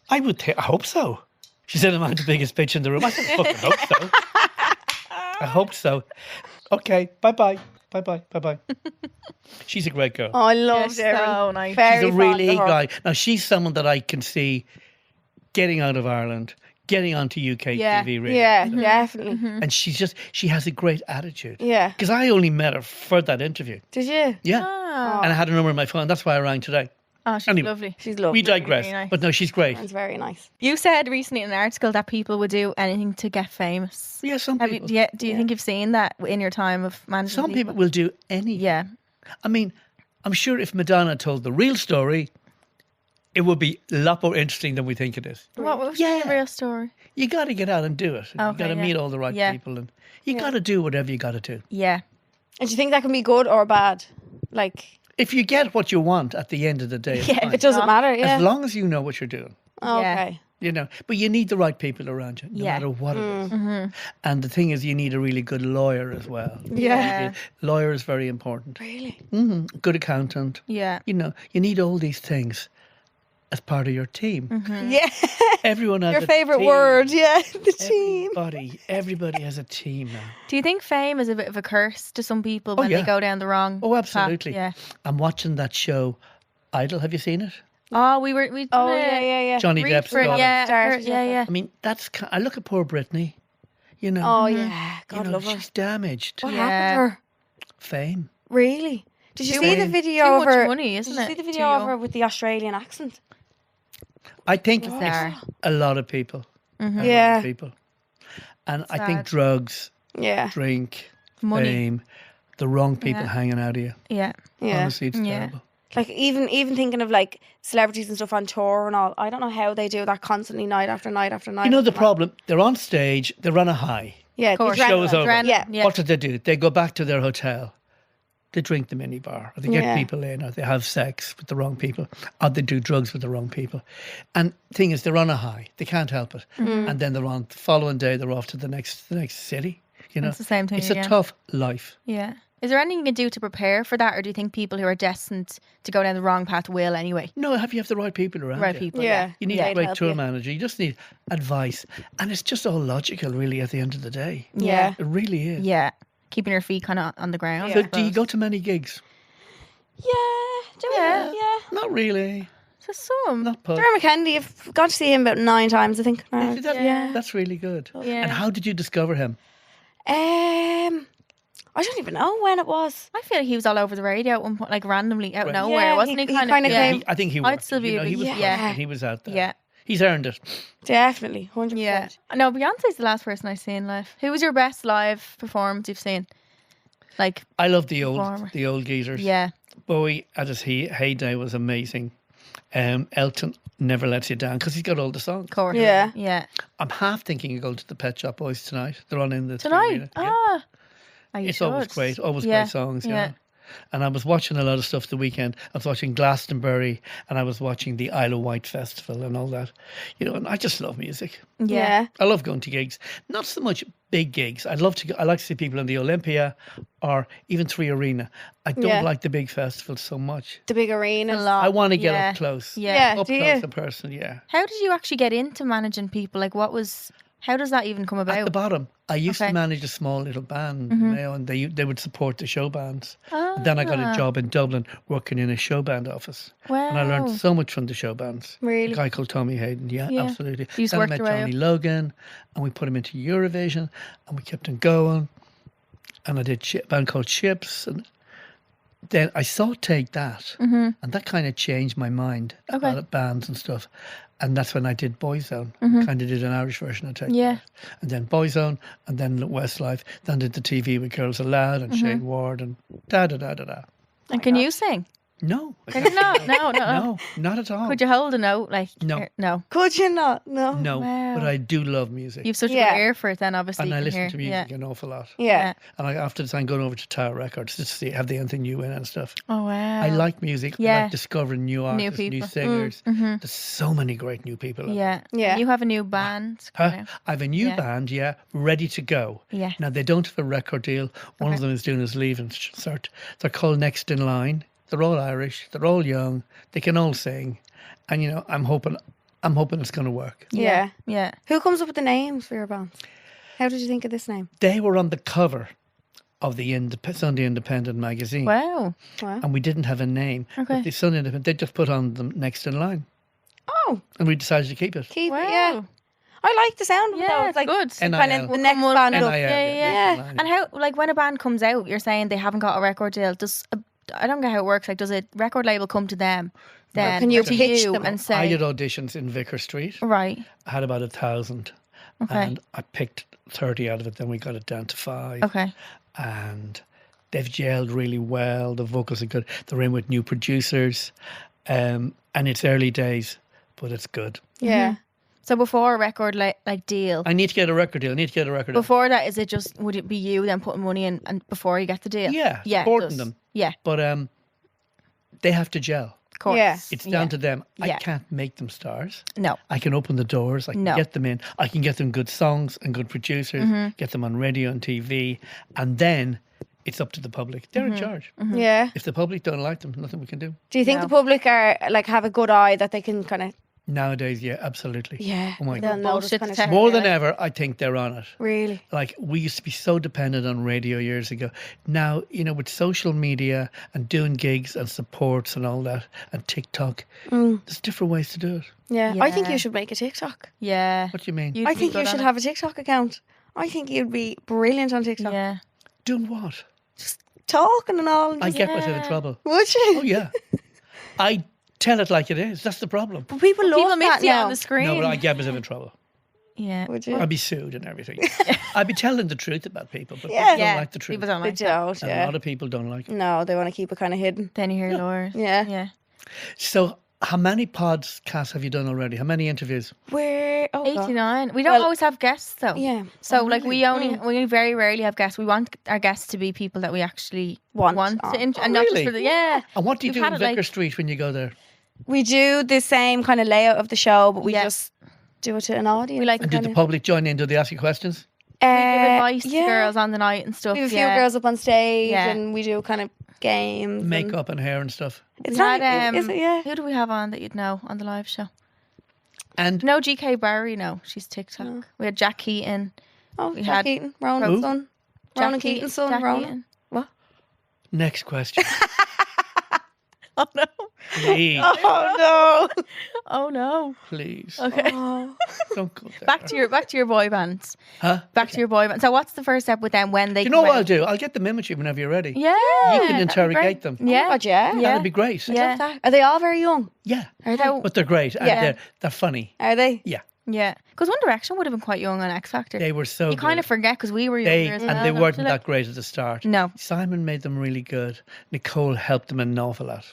I hope so. She said I'm the biggest bitch in the room. I said, fucking hope so. I hope so. Okay, bye-bye. Bye-bye. She's a great girl. Oh, I love Yes, Darren. so nice. Very She's a really fond of her. guy. Now, she's someone that I can see getting out of Ireland, getting onto UK Yeah. TV radio. Yeah, definitely. And she has a great attitude. Yeah. Because I only met her for that interview. Did you? Yeah. Oh, And I had her number on my phone. That's why I rang today. she's Anyway. lovely. She's lovely. We digress. Very nice. But no, she's great. That's very nice. You said recently in an article that people would do anything to get famous. Yeah, some Have you, people. do you think you've seen that in your time of managing Some people will do anything. Yeah. I mean, I'm sure if Madonna told the real story, it would be a lot more interesting than we think it is. What was Yeah. the real story? You got to get out and do it. You Okay, got to yeah. meet all the right Yeah. people, and you got to do whatever you got to do. Yeah. And do you think that can be good or bad? Like, If you get what you want at the end of the day, it's Yeah. fine. it doesn't matter. Yeah. As long as you know what you're doing, Oh, Yeah. okay. you know. But you need the right people around you, no Yeah. matter what it is. Mm. And the thing is, you need a really good lawyer as well. Yeah. Lawyer is very important. Really? Good accountant. Yeah. You know, you need all these things as part of your team. Yeah. Everyone has Your a favourite team. word. Yeah. The team. Everybody has a team now. Do you think fame is a bit of a curse to some people when yeah. they go down the wrong Oh, path? absolutely. Yeah. I'm watching that show, Idol. Have you seen it? Oh, we Oh, yeah. Johnny Depp's Read for it, daughter. yeah, Started yeah, with yeah. I mean, I look at poor Britney. You know, Oh, yeah. you God know love her. she's damaged. What Yeah. happened to her? Fame. Really? Did you Too see much- the video too of much her? money, Did isn't you it? see the Too video of young. her with the Australian accent? I think Bizarre. it's a lot of people. A lot Yeah. of people. And I think Sad. drugs, Yeah. drink, Money. fame, the wrong people Yeah. hanging out of you. Yeah. Yeah. Honestly, it's Yeah. terrible. Like even thinking of like celebrities and stuff on tour and all. I don't know how they do that constantly, night after night after night. You know the after night. problem? They're on stage, they're on a high. Yeah, Of course. the Show is adrenaline. over. Yeah. Yeah. What do? They go back to their hotel. They drink the minibar, or they get Yeah. people in, or they have sex with the wrong people, or they do drugs with the wrong people. And the thing is, they're on a high. They can't help it. Mm-hmm. And then they're on the following day. They're off to the next city. You know, It's the same thing It's again. a tough life. Yeah. Is there anything you can do to prepare for that, or do you think people who are destined to go down the wrong path will anyway? No, you have the right people around Right you. people. Yeah. You need Yeah, a it'd great help tour you. manager. You just need advice, and it's just all logical, really. At the end of the day, Yeah. it really is. Yeah. Keeping your feet kind of on the ground. So, I do you suppose. go to many gigs? Yeah. Do Yeah. we? Yeah. Not really. So some. Not pub. Dermot Kennedy, I've gone to see him about 9 times, I think. See, that- Yeah. That's really good. Yeah. And how did you discover him? I don't even know when it was. I feel like he was all over the radio at one point, like randomly out of Right. nowhere, Yeah, wasn't he? he Kind kinda of. came- I think he I'd worked still it, be you a know, big- he was yeah. working, he was out there. Yeah. He's earned it. Definitely, 100%. Yeah. No, Beyonce's the last person I've seen live. Who was your best live performance you've seen? Like, I love Performer. the old geezers. yeah. Bowie at his heyday was amazing. Elton never lets you down because he's got all the songs. Of course. Yeah. Yeah. I'm half thinking of going to the Pet Shop Boys tonight. They're on in the Tonight? arena. Yeah. Ah. Oh, you It's always should. great, always Yeah. great songs. Yeah. Yeah. And I was watching a lot of stuff the weekend. I was watching Glastonbury, and I was watching the Isle of Wight Festival and all that. You know, and I just love music. Yeah. I love going to gigs. Not so much big gigs. I like to see people in the Olympia or even Three Arena. I don't Yeah. like the big festivals so much. The big arenas. A lot. I want to get Yeah. up close. Yeah. Yeah. Up Do close you? in person, yeah. How did you actually get into managing people? Like, how does that even come At the about? bottom, I used Okay. to manage a small little band, you know, and they would support the show bands. Ah. And then I got a job in Dublin working in a show band office. Wow. And I learned so much from the show bands. Really? A guy called Tommy Hayden, yeah, Yeah. absolutely. You just Then I worked met your way Johnny Logan, and we put him into Eurovision, and we kept him going. And I did a band called Chips, and then I saw Take That, and that kind of changed my mind Okay. about bands and stuff. And that's when I did Boyzone, kind of did an Irish version of Take Yeah. That. And then Boyzone, and then Westlife, then did the TV with Girls Aloud and Shane Ward and da-da-da-da-da. And can you sing? No. Could you not? No. No, not at all. Could you hold a note? Like, No. No. Could you not? No. No, Wow. but I do love music. You've such a Yeah. good ear for it then, obviously. And you I can listen hear. to music an awful lot. Yeah. And after this, I'm going over to Tower Records to see have they anything new in and stuff. Oh, wow. I like music. I Yeah. like discovering new artists, new, people. singers. There's so many great new people. out there. Yeah. Yeah. You have a new band. Huh? coming out. I have a new Yeah. band, ready to go. Yeah. Now, they don't have a record deal. One of them is doing his leaving cert. They're called Next in Line. They're all Irish. They're all young. They can all sing. And, I'm hoping it's going to work. Yeah. Yeah. Who comes up with the names for your bands? How did you think of this name? They were on the cover of the Sunday Independent magazine. Wow. Wow. And we didn't have a name. Okay. But the Sunday Independent, they just put on them Next in Line. Oh, And we decided to keep it. keep Wow. it. Yeah. I like the sound of it. Yeah, though. it's like good. kind NIL. of the next We'll band come up. NIL, Yeah. Next in Line. And how, like, when a band comes out, you're saying they haven't got a record deal. I don't get how it works. Like, does a record label come to them? Then Can you to pitch you them? and say, I did auditions in Vicar Street. right? I had about 1,000. Okay. And I picked 30 out of it. Then we got it down to 5. Okay. And they've gelled really well. The vocals are good. They're in with new producers. And it's early days, but it's good. Yeah. So before a record like deal, I need to get a record deal. before that, is it just would it be you then putting money in and before you get the deal? Yeah, yeah, it supporting does. them. Yeah, But they have to gel. of course. Yeah. It's down to them. I Yeah. can't make them stars. No. I can open the doors. I can No. get them in. I can get them good songs and good producers, get them on radio and TV. And then it's up to the public. They're in charge. Yeah. If the public don't like them, nothing we can do. Do you think No. the public are have a good eye that they can kind of Nowadays, yeah, absolutely. Oh Oh my they'll God. notice Bullshit kind of detector. More than ever, I think they're on it. really? Like, we used to be so dependent on radio years ago. Now, with social media and doing gigs and supports and all that and TikTok, there's different ways to do it. Yeah. I think Yeah. you should make a TikTok. Yeah. What do you mean? You'd I be think you good should on have a TikTok account. I think you'd be brilliant on it. TikTok. Yeah. Doing what? Talking and all. And I just, get myself in trouble. would you? Oh, yeah. I tell it like it is. That's the problem. But people love People miss that you now. on the screen. No, but I get myself in trouble. Yeah. Would you? I'd be sued and everything. I'd be telling the truth about people, but Yeah. people Yeah. don't like the truth. People don't They like that. don't, And a yeah. lot of people don't like it. No, they want to keep it kind of hidden. Then you hear lawyers. Yeah. Yeah. So, how many podcasts have you done already? How many interviews? Where? Oh, God. 89. We don't Well, always have guests though. Yeah. So like we very rarely have guests. We want our guests to be people that we actually Want want on. to and Oh, not just really? for the And what do you We've do had in it, like- Vicar Street when you go there? We do the same kind of layout of the show, but we Yeah. just do it to an audience. We like- And do the public join in? Do they ask you questions? give advice yeah. to girls on the night and stuff. We have a few yeah. girls up on stage, Yeah. and we do kind of games. and- Makeup and hair and stuff. It's We not. had, Is it? Yeah. Who do we have on that you'd know on the live show? And No, GK Barry. No, she's TikTok. We had Jack Keaton. Oh, We Jack had- Keaton, Ronan's Who? son. Jack Ronan Keaton's son, Jack Ronan. Keaton. What? next question, Oh no! please, Oh Oh no! please, Okay. no! don't go there. Back to your boy bands. Huh? Back to your boy band. So what's the first step with them when they? Do you know come what I'll out? do? I'll get them in with you whenever you're ready. Yeah. You can that'd be interrogate great. them. Yeah. God, yeah. Yeah. That'd be great. Yeah. Love that. Are they all very young? Yeah. Are they? How- But they're great. And Yeah. they're funny. Are they? Yeah. Yeah. Because One Direction would have been quite young on X Factor. They were so You kind of good. forget because we were They younger as well. and they don't weren't you, that like? great at the start. No. Simon made them really good. Nicole helped them an awful lot.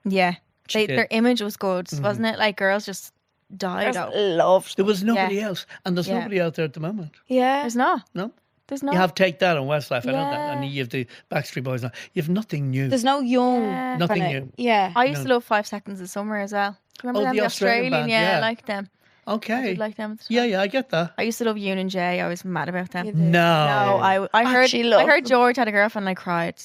Yeah. She did. Their image was good, wasn't it? Like girls just died Just out. loved. There was nobody else, and there's Yeah. nobody out there at the moment. Yeah. There's not. No, There's not. you have Take That on Westlife. I know that, Yeah. and you have the Backstreet Boys. Now you have nothing new. There's no young. Yeah. Nothing kinda- new. Yeah. I used to No. love 5 Seconds of Summer as well. Do you remember Oh, them? the The Australian band, yeah, yeah. I liked them. I Okay. did like them. At the time. Yeah, I get that. I used to love Yoon and Jay. I was mad about them. You did. No, No, I heard actually love I heard them. George had a girlfriend and I cried.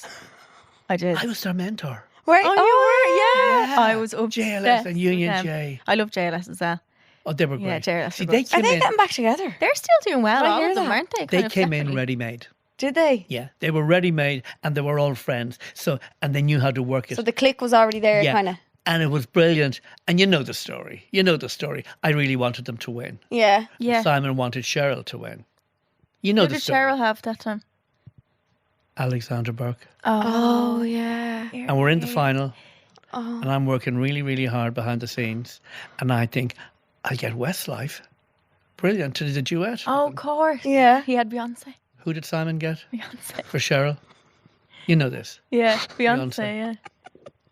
I did. I was their mentor. Right. Oh, you were? Yeah. Yeah. I was obsessed JLS and with Union them. J. I love JLS as well. Oh, they were Yeah, great. JLS See, were they good. Are came they in. getting back together? They're still doing well, Did I all hear of them, that? aren't they? They Kind of came in separately. ready-made. Did they? Yeah, they were ready-made, and they were all friends. So, and they knew how to work it. So the click was already there, Yeah. kind of. And it was brilliant. And you know the story. You know the story. I really wanted them to win. Yeah. Yeah. Simon wanted Cheryl to win. You know Who the did story. Cheryl have that time? Alexandra Burke. Oh yeah. And we're in the final. Oh. And I'm working really, really hard behind the scenes. And I think I'll get Westlife. Brilliant. To do the duet. Oh, of course. Yeah. He had Beyonce. Who did Simon get Beyonce. for Cheryl? You know this. Yeah, Beyonce. Beyonce, yeah.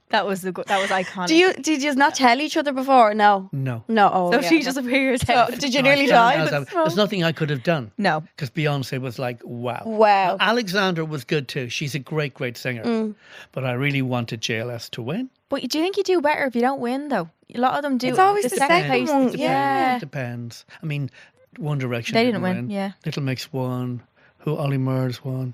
That was iconic. Did you not tell each other before? No. No. Oh, So yeah. she just appears. So, did you nearly No, die? There's nothing I could have done. No. Because Beyonce was like, wow. Wow. Alexandra was good too. She's a great, great singer. But I really wanted JLS to win. But do you think you do better if you don't win, though? A lot of them do. It's always the second place. one. Yeah. It depends. I mean, One Direction They didn't win, yeah. Little Mix won. Ollie Murs won.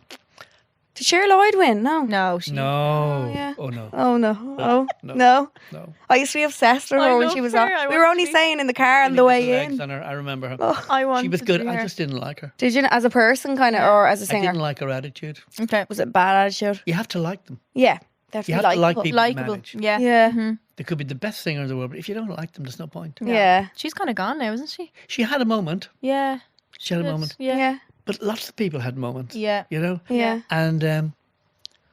Did Cher Lloyd win? No. No. She, No. yeah. Oh, no. Oh no. Oh No. no. I used to be obsessed with I her when love she was her. on. I We were want only to be- saying in the car on the Little way legs in. on her. I remember her. I want. She was good. I just didn't like her. Did you, as a person, kind of, or as a I singer? didn't like her attitude. Okay. Was it bad attitude? You have to like them. Yeah, they have to You be have to like likeable. people you Likeable. manage. Yeah. Yeah. They could be the best singer in the world, but if you don't like them, there's no point. Yeah. She's kind of gone now, isn't she? She had a moment. Yeah. She had a moment. Yeah. Yeah. But lots of people had moments. Yeah. You know? Yeah. And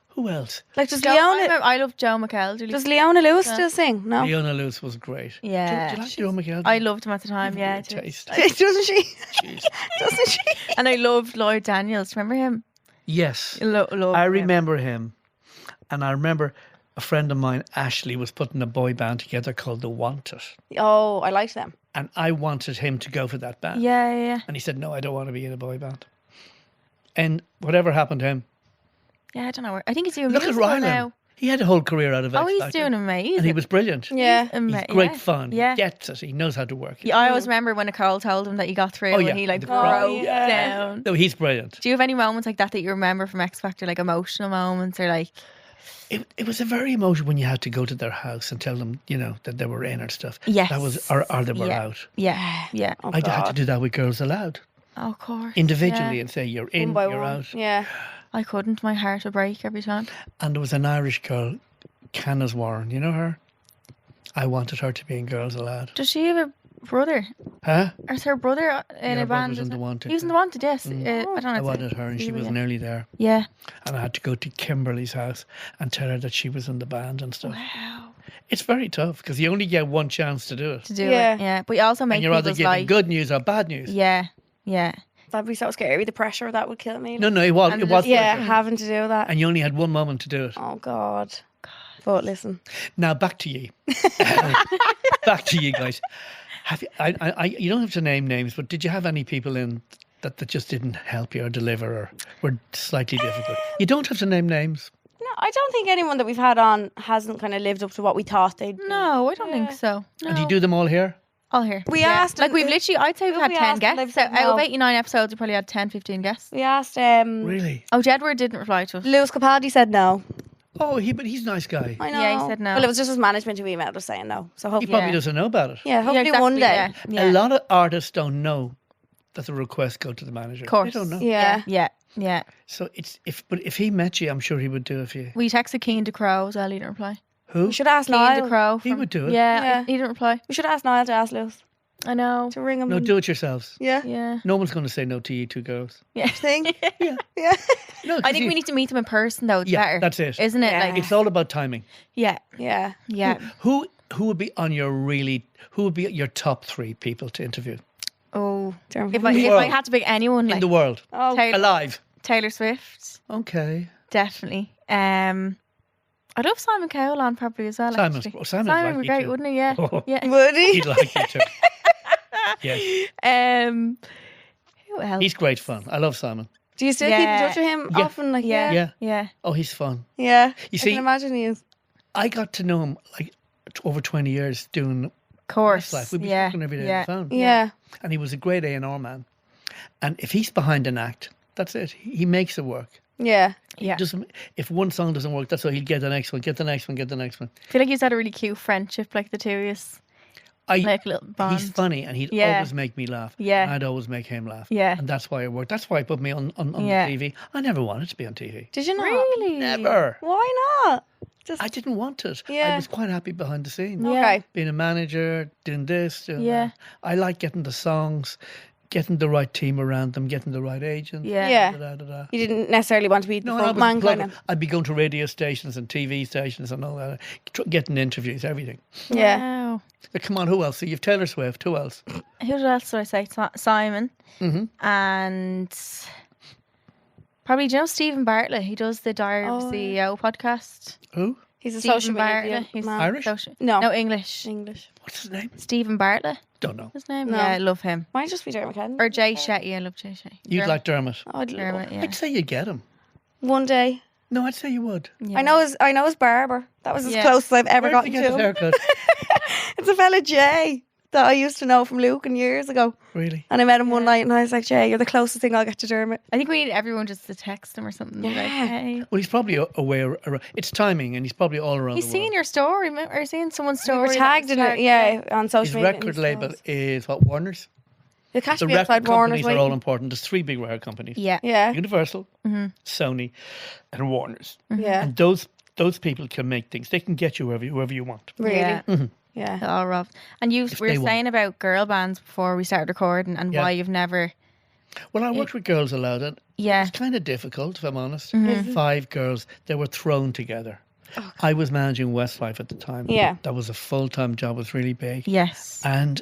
who else? Like, does I love Joe McKell. Does Leona Lewis still sing? No. Leona Lewis was great. Yeah. Do you like Joe McHale? I loved him at the time. Yeah. Great taste. Doesn't she? Jeez. Doesn't she? And I loved Lloyd Daniels. Remember him? Yes. Love I him. remember him. And I remember a friend of mine, Ashley, was putting a boy band together called The Wanted. Oh, I liked them. And I wanted him to go for that band. Yeah. And he said, no, I don't want to be in a boy band. And whatever happened to him, Yeah, I don't know. I think he's doing look at musical Rylan. now. He had a whole career out of Oh, X he's Factor. doing amazing. And he was brilliant. Yeah. He's great yeah. fun. Yeah. He gets it. He knows how to work it. Yeah, I always remember when Nicole told him that he got through Oh, yeah. and he like The broke crowd. down. No, he's brilliant. Do you have any moments like that you remember from X Factor, like emotional moments or like? It was a very emotional when you had to go to their house and tell them, you know, that they were in and stuff. Yes. That was, or they were Yeah. out. Yeah. Oh, I had to God. do that with Girls Aloud. Oh, of course. Individually Yeah. and say, you're in, One by you're one. out. Yeah. I couldn't. My heart would break every time. And there was an Irish girl, Candace Warren. You know her? I wanted her to be in Girls Aloud. Does she have a brother? Huh? Or is her brother in Yeah, a brother band? was in is The it? Wanted, He was in yeah. The Wanted, yes. I don't know. I wanted her and she was nearly there. Yeah. And I had to go to Kimberly's house and tell her that she was in the band and stuff. Wow. It's very tough because you only get one chance to do it. To do Yeah. it. Yeah. But you also make And you're either people's giving life. good news or bad news. Yeah. Yeah. That'd be so scary. The pressure of that would kill me. No, it was. And It was. Yeah, pressure. having to do that. And you only had one moment to do it. Oh, God. But listen. Now back to you. Back to you guys. Have you? You don't have to name names, but did you have any people in that just didn't help you or deliver or were slightly difficult? You don't have to name names. No, I don't think anyone that we've had on hasn't kind of lived up to what we thought they'd do. No, I don't think so. No. And do you do them all here? All here. We asked Like and we've it- literally, I'd say we've who had we 10 asked and guests. they've So said out of no. 89 episodes, we probably had 10, 15 guests. We asked Really? Oh, Jedward didn't reply to us. Lewis Capaldi said no. Oh, but he's a nice guy. I know. Yeah, he said no. Well, it was just his management who emailed us saying no. So He hopefully, probably Yeah. doesn't know about it. yeah, hopefully exactly, one day. Yeah. A lot of artists don't know that the requests go to the manager. Of course. They don't know. Yeah. Yeah. So but if he met you, I'm sure he would do it for you. We texted Keen to Crow as well. He didn't reply. Who? We should ask Keen to Niall. Crow. He would do it. Yeah, Yeah. he didn't reply. We should ask Niall to ask Lewis I know. to ring him. No, do it yourselves. Yeah. Yeah. No one's going to say no to you two girls. Yeah. Thing. Yeah. Yeah. No, 'cause I think we need to meet them in person though. It's Yeah, better. that's it. Isn't it? Yeah. Like, It's all about timing. yeah. Yeah. Yeah. Who would be on your who would be your top 3 people to interview Oh. Dermot. If I world. had to pick anyone, in like the world? Oh, Alive. Taylor Swift, Okay. definitely. I'd love Simon Cowell on probably as well. Simon's- actually. Simon's Simon like would be you great, too. wouldn't he? Yeah. Oh. Yeah. would he? He'd like you too. Yes. Who else? He's great fun. I love Simon. Do you still keep in Yeah. touch with him Yeah. often? Like, Yeah. yeah. Yeah. Yeah. Oh, he's fun. Yeah. You I see- can imagine he is. I got to know him like over 20 years doing Of course. life. We'd be yeah. talking every day yeah. on the phone. Yeah. And he was a great A&R man. And if he's behind an act, that's it. He makes it work. Yeah. Yeah. If one song doesn't work, that's why he'll get the next one, get the next one, get the next one. I feel like he's had a really cute friendship, like the two of us. Like a little bond. He's funny and he'd Yeah. always make me laugh. Yeah. And I'd always make him laugh. Yeah. And that's why it worked. That's why he put me on Yeah. TV. I never wanted to be on TV. Did you not? Really? Never. Why not? Just I didn't want it. I Yeah. was quite happy behind the scenes. Yeah. okay. Being a manager, doing this, doing Yeah. that. I like getting the songs, getting the right team around them, getting the right agent. Yeah. Yeah. Da-da-da-da. You didn't necessarily want to be the No, I front was man plug- kind of. I'd be going to radio stations and TV stations and all that, getting interviews, everything. Yeah. Wow. But come on, who else? So you've Taylor Swift. Who else? Who else did I say? Simon. Mm-hmm. And probably, do you know Stephen Bartlett? He does the Diary of a Oh, CEO podcast. Who? He's a Stephen social Bartlett. media He's man. Irish? No, English. English. What's his name? Stephen Bartlett. Don't know. His name. No. Yeah, I love him. Might just be Dermot Kennedy. Or Jay Shetty. I love Jay Shetty. You'd like Dermot. I'd love Dermot, yeah. I'd say you get him. one day. No, I'd say you would. Yeah. I know his barber. That was as Yeah. close as I've ever Where did gotten you get his to him. haircut? It's a fella Jay that I used to know from Lucan years ago. Really? And I met him one night and I was like, Jay, you're the closest thing I'll get to Dermot. I think we need everyone just to text him or something. Like, hey. Well, he's probably aware. It's timing, and he's probably all around He's the world. seen your story, or seen someone's story. We're that tagged was in it, yeah, on His social media. record label is what, Warner's? You'll catch The me outside record Warner's companies are all waiting. important. There's 3 big record companies. Yeah. Yeah, Universal, Sony, and Warner's. yeah, And those people can make things. They can get you wherever you want. really. Yeah. Yeah. Oh, Rob. And you were they want. saying about girl bands before we started recording and Yeah. why you've never. Well, I worked with Girls Aloud, and Yeah. it's kind of difficult, if I'm honest. Mm-hmm. 5 girls, they were thrown together. I was managing Westlife at the time. Yeah. That was a full-time job. It was really big. Yes. And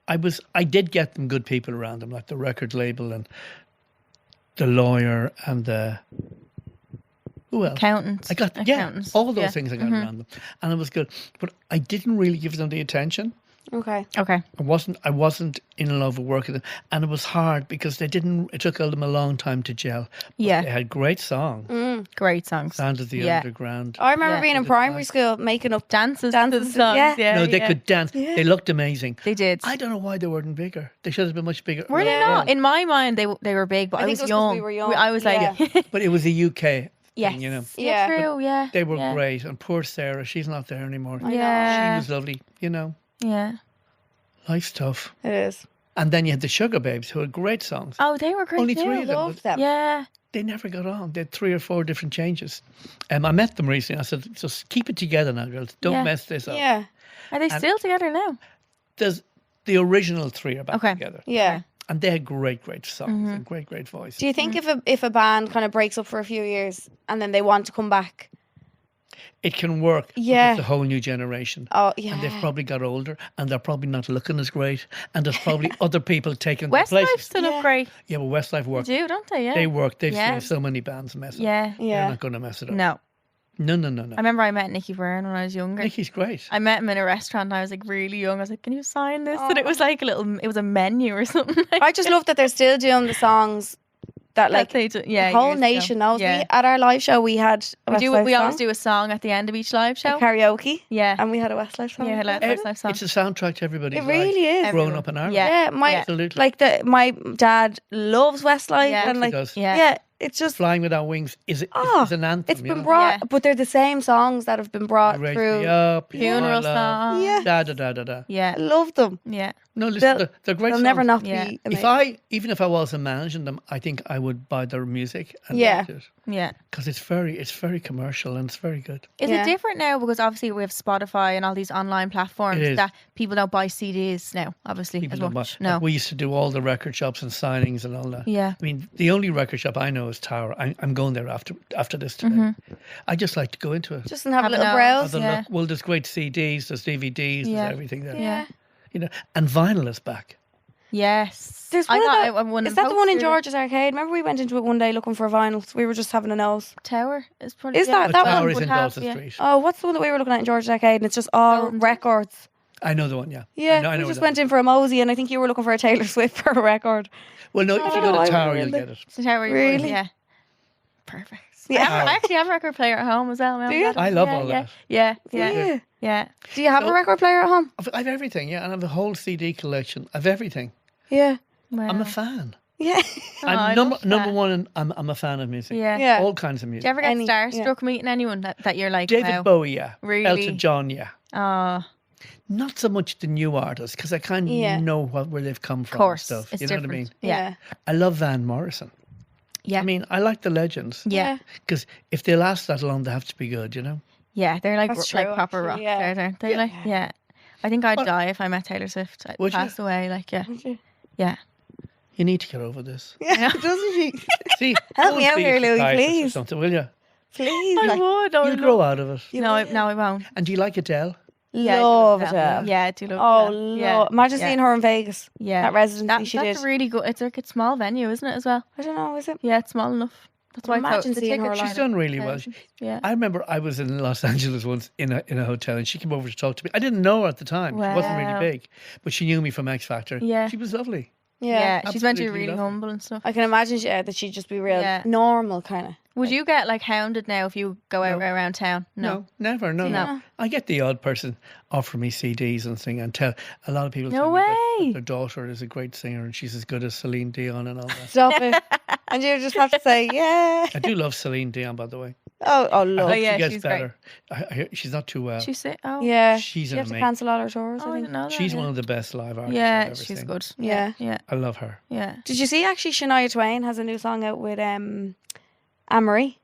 I did get them good people around them, like the record label and the lawyer and the who else? Accountants. I got Accountants. all those Yeah. things I got around them, and it was good. But I didn't really give them the attention. Okay. Okay. I wasn't in love with working with them, and it was hard because they didn't. It took them a long time to gel. But Yeah. they had great songs. Great songs. Sound of the Yeah. Underground. I remember Yeah. being in primary school making up Dances to the Dances, songs. yeah. Yeah. No, they yeah. could dance. Yeah. They looked amazing. They did. I don't know why they weren't bigger. They should have been much bigger. Were they Yeah. not? In my mind, they were big, but I, think was it was 'cause young. we were young. I was like, Yeah. But it was a UK yes. thing, you know. Yeah. True. Yeah. They were yeah. great, and poor Sarah, she's not there anymore. Yeah. She was lovely, you know. Yeah. Life's tough. It is. And then you had the Sugar Babes, who had great songs. Oh, they were great. Only too. 3 of them. Loved them. Yeah. They never got on. They had 3 or 4 different changes. I met them recently. I said, just keep it together now, girls. Don't Yeah. mess this up. Yeah. Are they still together now? There's the original 3 are back Okay. together. Yeah. And they had great songs and great voice. Do you think if a band kind of breaks up for a few years and then they want to come back? It can work. but Yeah. It's a whole new generation. Oh, yeah. And they've probably got older, and they're probably not looking as great, and there's probably other people taking their Westlife places. still Yeah. look great. Yeah, but Westlife They work. do, don't they? Yeah. They work. They've Yeah. seen so many bands mess up. Yeah. They're Yeah. not going to mess it up. No. No. I remember I met Nicky Byrne when I was younger. Nicky's great. I met him in a restaurant and I was like really young. I was like, can you sign this? And it was like it was a menu or something. I just love that they're still doing the songs that like they do, yeah, the whole years nation ago. knows. Yeah. At our live show we had a We Westlife always song, do a song at the end of each live show. a karaoke. Yeah. And we had a Westlife song. Yeah, like It- Westlife song. It's a soundtrack to everybody's It really is. Growing up in Ireland. Yeah. Yeah, Absolutely. like my dad loves Westlife Yeah. and like does. Yeah. it's just Flying Without Wings is an anthem. it's you been know? brought, Yeah. but they're the same songs that have been brought Raise through. Me Up, Funeral My Love, song. Yeah. Da da da da da. Yeah. I love them. Yeah. No, listen, they're great They'll songs. never not Yeah. be. If even if I wasn't managing them, I think I would buy their music and Yeah. listen to it. Yeah. Because it's very commercial and it's very good. Is Yeah. it different now? Because obviously we have Spotify and all these online platforms It is. that people don't buy CDs now, obviously, People as don't much. buy. No. Like we used to do all the record shops and signings and all that. Yeah. I mean, the only record shop I know is Tower. I'm going there after this today. I just like to go into it. Just have a Have a little nose. browse. Have a yeah. look. Well, there's great CDs, there's DVDs, Yeah. there's everything there. Yeah. You know, and vinyl is back. Yes. There's I one got of it on one Is of that the one in posters. George's Arcade? Remember we went into it one day looking for vinyls. We were just having a nose. Tower? Is probably, Is yeah. that The that Tower one is would in have, Dawson yeah. Street. Oh, what's the one that we were looking at in George's Arcade? And it's just all Golden. records. I know the one, yeah. Yeah, I know we just that. went in for a mosey, and I think you were looking for a Taylor Swift for a record. Well, no, if you Oh, go I to Tower, really- you'll get it. It's the Tower. Really? Yeah. Perfect. Yeah. I actually have a record player at home as well. Do you? I love yeah, all yeah. that. Yeah. Yeah. Yeah. Yeah. Do you have a So- record player at home? I've everything, yeah, and I have a whole CD collection of everything. Yeah. Wow. I'm a fan. Yeah. Oh, I I'm number love that. one. And I'm a fan of music. Yeah. Yeah. All kinds of Do music. you ever get Any- starstruck meeting anyone that you're like, David wow. Bowie, yeah. Really? Elton John, yeah. Oh, Not so much the new artists because I kind of Yeah. know where they've come from. of course. and stuff. It's You know different. what I mean? Yeah. I love Van Morrison. Yeah. I mean, I like the legends Yeah. because if they last that long, they have to be good. You know. Yeah. They're like, That's like true, proper actually, rock yeah. stars, aren't they? Yeah. Like, yeah. I think I'd Well- die if I met Taylor Swift. I Would you? passed away. Like, yeah. Yeah. You need to get over this. Yeah. Doesn't she? See, Help go me and out see here, a Louis, psychiatrist or please. Something, will you? Please. I Like, would. You'll grow out of it. No, I won't. And do you like Adele? Yeah, I do love love it. that. Yeah, I do love Oh, that. Yeah. imagine Yeah. seeing her in Vegas. Yeah. That residency she that's did. really good. It's like a small venue, isn't it, as well? I don't know, is it? Yeah, it's small enough. That's why Imagine the seeing her tickets live. She's done really well. Yeah. I remember I was in Los Angeles once in a hotel, and she came over to talk to me. I didn't know her at the time. She wasn't really Wow. big, but she knew me from X Factor. Yeah. She was lovely. Yeah. Yeah, she's meant to be Absolutely really lovely. humble and stuff. I can imagine that she'd just be real Yeah. normal kind of. Would you get like hounded now if you go out around town? No, never. No, No. no. I get the odd person offer me CDs and thing, and tell a lot of people. No tell me that way. their daughter is a great singer and she's as good as Celine Dion and all that. Stop it. And you just have to say, yeah. I do love Celine Dion, by the way. Oh, I love. hope yeah, she gets she's great. better. I hear she's not too well. She's sick. Oh, Yeah. She's She has to amazing. cancel all her tours, Oh, I I think. didn't know that. She's yeah. one of the best live artists I've Yeah, ever she's seen. good. Yeah. Yeah. I love her. Yeah. Did you see actually Shania Twain has a new song out with Anne-Marie?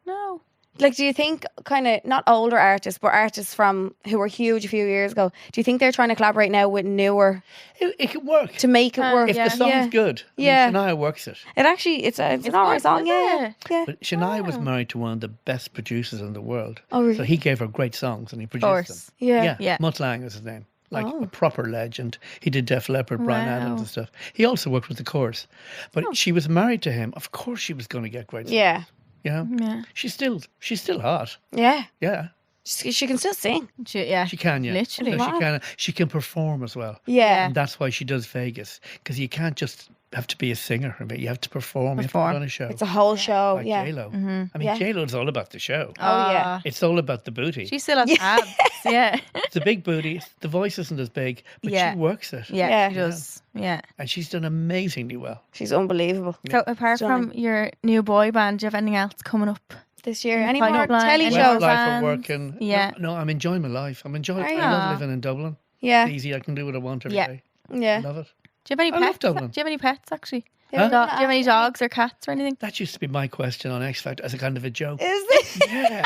No. Like, do you think kind of not older artists, but artists from who were huge a few years ago? Do you think they're trying to collaborate now with newer It could work. to make it work? If the song's good, Yeah. Shania works it. It actually it's an alright good, song. is Yeah, it? yeah. But Shania was married to one of the best producers in the world. Oh, really? So he gave her great songs and he Of produced them. course. Yeah. Yeah. Mutt Lang is his name. Like Oh. a proper legend. He did Def Leppard, Bryan Wow. Adams and stuff. He also worked with the Course. But she was married to him. Of course she was going to get great songs. Yeah. You know? Yeah. She's still hot. Yeah. Yeah. She can still sing. Yeah. She can, yeah. Literally. So she can perform as well. Yeah. And that's why she does Vegas. Because you can't just have to be a singer. I mean, you have to perform. You have to Perform. put on a show. It's a whole show. Like Yeah. J-Lo. Mm-hmm. I mean, Yeah. J-Lo's all about the show. Oh, yeah. It's all about the booty. She still has abs. Yeah. It's a big booty. The voice isn't as big, but Yeah. she works it. Yeah, Yeah. she does. Yeah. And she's done amazingly well. She's unbelievable So apart Stunning. from your new boy band, do you have anything else coming up? this year. In the Any more pipeline, telly any shows? more Westlife bands? are working. Yeah. No, I'm enjoying my life. I Are you? love living in Dublin. Yeah. It's easy. I can do what I want every Yeah. day. Yeah. I love it. Do you have any I love pets? Dublin. Do you have any pets actually? Yeah, Do you have any dogs or cats or anything? That used to be my question on X Factor as a kind of a joke. Is this? Yeah.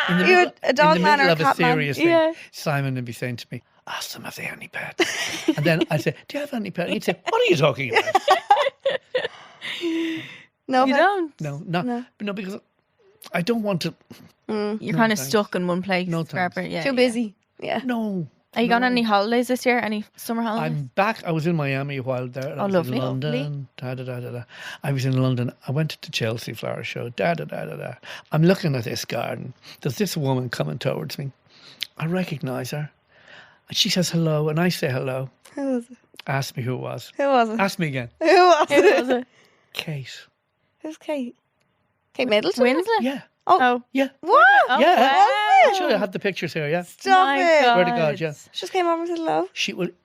In the You middle, a dog in the man middle or a of a cat man? serious thing, Yeah. Simon would be saying to me, ask them if they have any pets. And then I'd say, do you have any pets? And he'd say, what are you talking about? No. You don't. No, because I don't want to. You're kind of thanks. stuck in one place No, thanks. forever. Yeah. Too yeah. busy. Yeah. No. Are you going on no. any holidays this year? Any summer holidays? I'm back. I was in Miami a while there. And I was lovely. in London. Da, da, da, da, da. I was in London. I went to the Chelsea Flower Show. Da, da, da, da, da. I'm looking at this garden. There's this woman coming towards me. I recognise her. And she says hello, and I say hello. Who was it? Ask me who it was. Who was it? Ask me again. Who was Who it? was it? Kate. Who's Kate? Kate Middleton? Winslet? Yeah. Oh. Yeah. What? Oh, Yeah. wow. Sure, I had the pictures here, yeah. Stop My it. God. Swear to God, yeah. She just came over and said hello.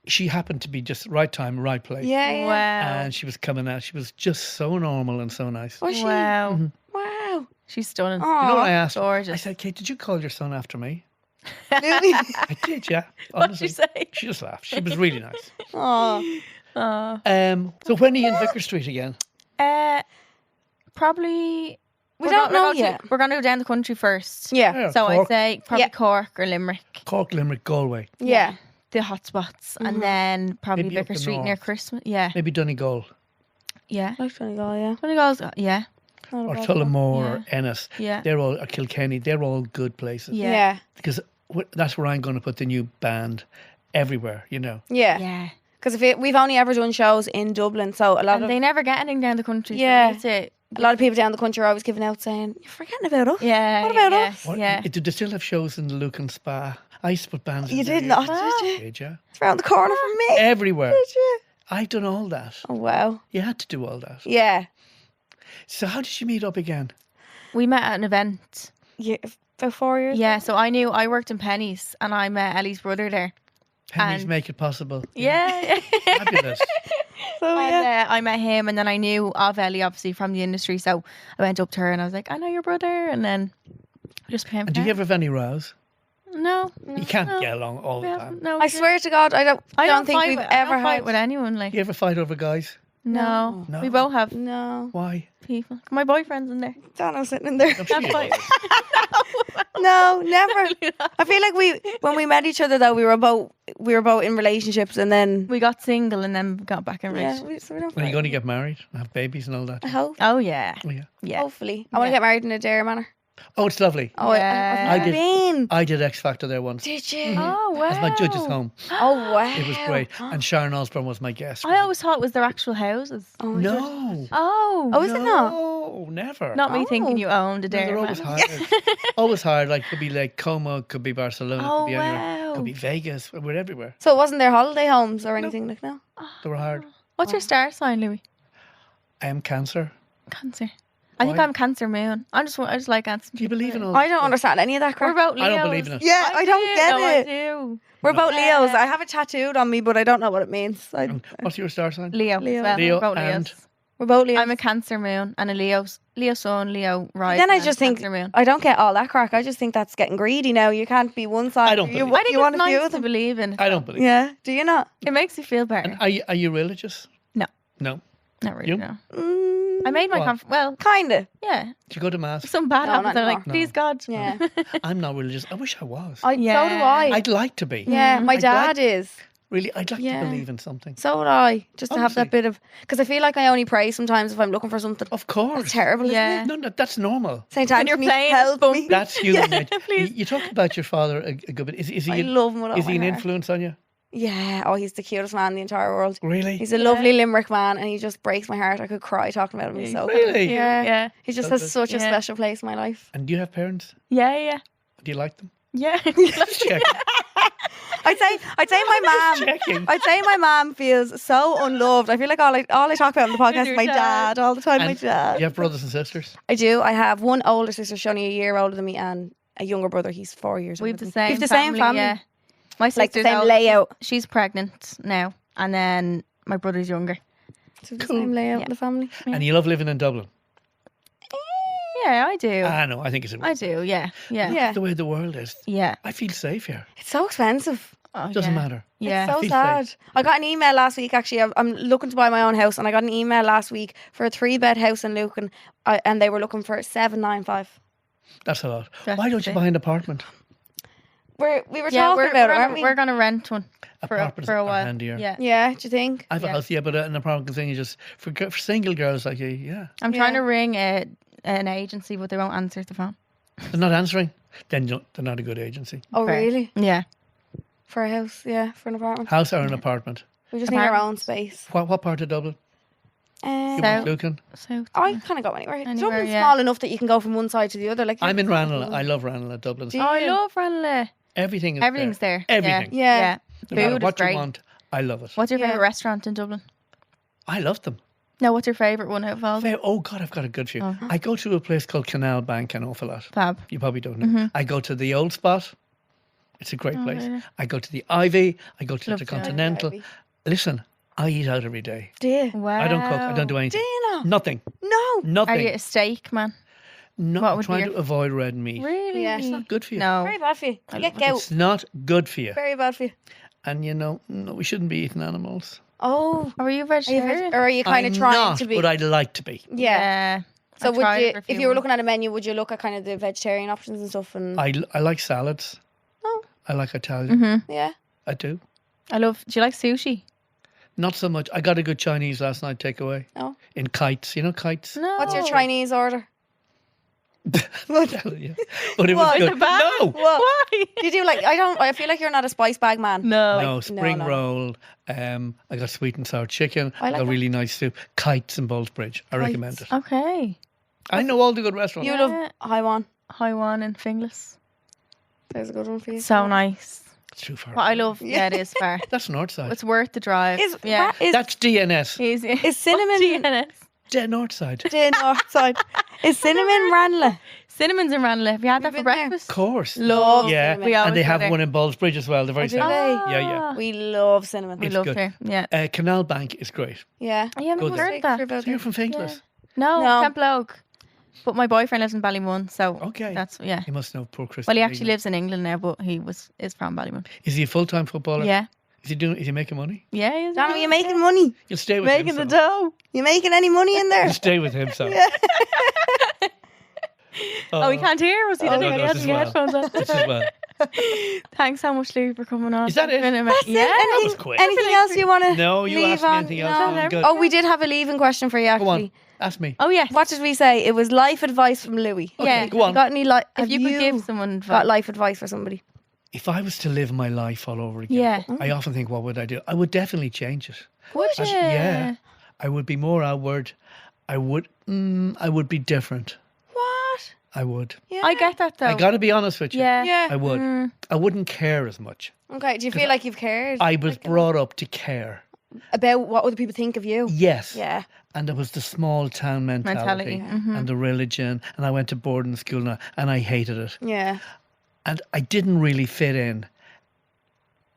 She happened to be just right time, right place. Yeah, yeah. Wow. And she was coming out. She was just so normal and so nice. Was she? Wow. Wow. She's stunning. You know what I Aw. asked her? Gorgeous. I said, Kate, did you call your son after me? Really? I did, yeah. What'd you Honestly. say? She just laughed. She was really nice. Aw. So when are you in Vicar Street again? Probably. We we're don't go- we're know going to- yet. We're going to go down the country first. Yeah. Yeah, So I'd Cork, say probably Yeah. Cork or Limerick, Cork, Limerick, Galway, Yeah. the hot spots, and then probably Maybe up Vicar the Street near north. Christmas. Yeah, maybe Donegal yeah. Like Donegal, yeah. Donegal's, yeah, Not a or bad Tullamore Yeah. or Ennis. yeah, They're all, or Kilkenny. They're all good places. one. yeah, Yeah. Because that's where I'm going to put the new band everywhere, you know. Yeah. yeah. Because we've only ever done shows in Dublin, so a lot And of they never get anything down the country. Yeah. So we need to- a lot of people down the country are always giving out saying, "You're forgetting about us." yeah. What about yeah, us? What, Yeah. Do they still have shows in the Lucan Spa? I used to put bands You in there did not, years did ago. you? Did you? It's around the corner from me. Everywhere. Did you? I've done all that. Oh wow. You had to do all that. Yeah. So how did you meet up again? We met at an event. Yeah. About 4 years. Yeah, so I worked in Penny's, and I met Ellie's brother there. Pennies And- make it possible. Yeah. Fabulous. So And, yeah. I met him, and then I knew of Ellie, obviously, from the industry. So I went up to her and I was like, I know your brother. And then we just became And do you friends. ever have any rows? No. You can't get along all the Yeah, time. no. I swear to God, I don't think fight we've with, ever I don't fight had. with anyone. Like, You ever fight over guys? no. No. We both have No. Why? people. My boyfriend's in there. Dano's sitting in there. I'm sure you fine. always- No, never. I feel like when we met each other though, we were both in relationships, and then We got single and then got back in yeah, relationship. so we don't. When are you fight. going to get married and have babies and all that? I hope. Oh, yeah. Oh, yeah. Yeah. Hopefully, I want to Yeah. get married in a Dare Manor. Oh, it's lovely. Oh, Yeah. I've I never been. I did X Factor there once. Did you? Oh, wow. As my judge's home. Oh wow! It was great. And Sharon Osbourne was my guest. I always thought it was their actual houses. Oh, my God. No. Oh. Oh, is it not? No. No, never. Not me thinking you owned a No, dairy they're man. always hard. Always hard. Like could be like Como, could be Barcelona, Oh, could be anywhere. wow. Could be Vegas. We're everywhere. So it wasn't their holiday homes or anything like no. They were hard. What's your star sign, Louis? I am Cancer. Cancer. I think Why? I'm Cancer Moon. I just like Cancer. Do you believe in all I this don't stuff? understand any of that We're crap. both Leos. I don't believe in it. Yeah, I don't get No, it. I do. We're both Yeah. Leos. I have it tattooed on me, but I don't know what it means. And what's your star sign? Leo. Leo. As well. Leo We're both and- Leos. We're both Leos. I'm a Cancer Moon and a Leo Sun, Leo Rising. Then I and just think Cancer Moon. I don't get all that crack. I just think that's getting greedy now. You can't be one side. I don't You, believe I think you want it's a few nice of to them. believe in. I don't believe. Yeah. Do you not? It makes you feel better. And are you religious? No. No. Not really. You? No. Mm, I made my What? well, Kinda. yeah. Do you go to mass? If something bad No, happens, not I'm like, anymore. please God. Yeah. I'm not religious. I wish I was. So do Yeah. I. I'd like to be. Yeah, my I'd dad like- is. Really, I'd like Yeah. to believe in something. So would I. Just to have that Obviously. bit of... Because I feel like I only pray sometimes if I'm looking for something. Of course. That's terrible, Yeah. isn't it? No, that's normal. St. When you're Anthony, playing, help it's me. That's human nature. please. You talk about your father a good bit. Is I he? love him with all Is he my an heart. influence on you? Yeah. Oh, he's the cutest man in the entire world. Really? He's a lovely Limerick man and he just breaks my heart. I could cry talking about him. He's so good. Really? Yeah. Yeah. He just So has good. such a Yeah. special place in my life. And do you have parents? Yeah. Do you like them? Yeah. Just checking. I'd say my mum. checking. I'd say my mum feels so unloved. I feel like all I talk about on the podcast is your my dad. dad all the time. My And dad. you have brothers and sisters? I do. I have one older sister, she's only a year older than me, and a younger brother. He's 4 years We've older the than me. same We've the same family. Yeah. My Like the sister's same old- layout. She's pregnant now. And then my brother's younger. So the Cool. same layout Yeah. in the family. And you love living in Dublin? Yeah, I do. I know. I think it's I do, yeah. Yeah. Yeah. the way the world is. Yeah. I feel safe here. It's so expensive. Oh, Doesn't yeah. matter. Yeah. It's so feel sad. I got an email last week, actually. I'm looking to buy my own house, and I got an email last week for a 3-bed house in Lucan, and they were looking for 795. That's a lot. That's Why don't you it. buy an apartment? We were Yeah, talking about it, aren't we? We're going to rent one for Apartments a are while. handier. Yeah. Yeah, do you think? I have a Yeah. house, yeah, but an apartment thing is just for single girls like you. Yeah, I'm trying Yeah. to ring an agency, but they won't answer the phone. they're not answering. Then they're not a good agency. Oh, Fair. really? Yeah. For a house, yeah, for an apartment. House or an apartment? We just need our own Apartment. space. What part of Dublin? You So- Lucan? So I kind of go anywhere. Anywhere, Dublin's yeah. small enough that you can go from one side to the other. Like I'm in Ranelagh. I love Ranelagh, Dublin. Do Oh, I you? love Ranelagh. Everything is Everything's there. Everything. Yeah. Yeah. No matter Food is what great. you want, I love it. What's your Yeah. favourite restaurant in Dublin? I love them. No, what's your favourite one out of all? Oh God, I've got a good few. Oh. I go to a place called Canal Bank an awful lot. Fab. You probably don't know. I go to the Old Spot. It's a great place. really? I go to the Ivy. I go to Love the the Ivy. Continental. Listen, I eat out every day. Do you? Wow. I don't cook. I don't do anything. Do you not? Nothing. No. Nothing. Are you a steak man? No, what I'm would be trying your- to avoid red meat. Really? Yeah. It's not good for you. No. Very bad for you. You get gout. It's not good for you. Very bad for you. And you know, no, we shouldn't be eating animals. Oh. Are you Are you, vegetarian? or are you kind I'm of trying not, to be? but I'd like to be. Yeah. So I would tried you, it for a if few you were months. looking at a menu, would you look at kind of the vegetarian options and stuff? And I like salads. Oh. I like Italian. Mm-hmm. yeah. I do. I love. Do you like sushi? Not so much. I got a good Chinese last night takeaway. Oh. In Kites. You know Kites? No. What's your Chinese order? Yeah. But it was What? good. Is it bad? No. What? Why? Do you do like? I feel like you're not a spice bag man. No. Like, No, spring no. roll. I got sweet and sour chicken. I I like got that. really nice soup. Kites in Ballsbridge. I recommend it. Okay. I know all the good restaurants. You Yeah. love Haiwan. Haiwan and Finglas. There's a good one for you. So nice. It's too far. What I love. Yeah, it is far. That's north side. It's worth the drive. Is yeah. is That's DNS. Easy. is cinnamon DNS. Dead north side. the north side? Is cinnamon Ranelagh? Cinnamons in Ranelagh. Have you had that We've for been there. breakfast? Of course. Love Yeah. cinnamon. We always And they go have there. one in Ballsbridge as well. They're very do same. they? Yeah, yeah. Ah. We love cinnamon. We It's love good. her. Yeah. Canal Bank is great. Yeah. Yeah, Go I've there. heard that. About So you're that. from Finglas? No, No. Temple Oak. But my boyfriend lives in Ballymun, so Okay. that's yeah. You must know poor Chris. Well, he actually lives in England now, but is from Ballymun. Is he a full-time footballer? Yeah, Is he making money? yeah. He is. Dan, are you making money? You'll stay with Making him. the dough. You making any money in there? You'll stay with him, so. Oh, he can't hear us. He Oh, doesn't no, he no, hasn't this got is headphones on. This as well. Thanks so much, Lou, for coming on. Is that it? Yeah. That was quick. Anything else you want to No, you leave asked me on? anything else. No. I'm good. Oh, we did have a leaving question for you, Go actually. on. Ask me. Oh yes. What did we say? It was life advice from Louis. Yeah. Go on. Got any If you could give someone got advice. life advice for somebody? If I was to live my life all over again, Yeah. I often think, what would I do? I would definitely change it. Would you? Yeah. I would be more outward. I would be different. What? I would. Yeah. I get that though. I got to be honest with you. Yeah. Yeah. I would. I wouldn't care as much. Okay. Do you feel like you've cared? I was brought up to care. About what other people think of you? Yes. Yeah. And there was the small town mentality and the religion. And I went to boarding school now, and I hated it. Yeah. And I didn't really fit in.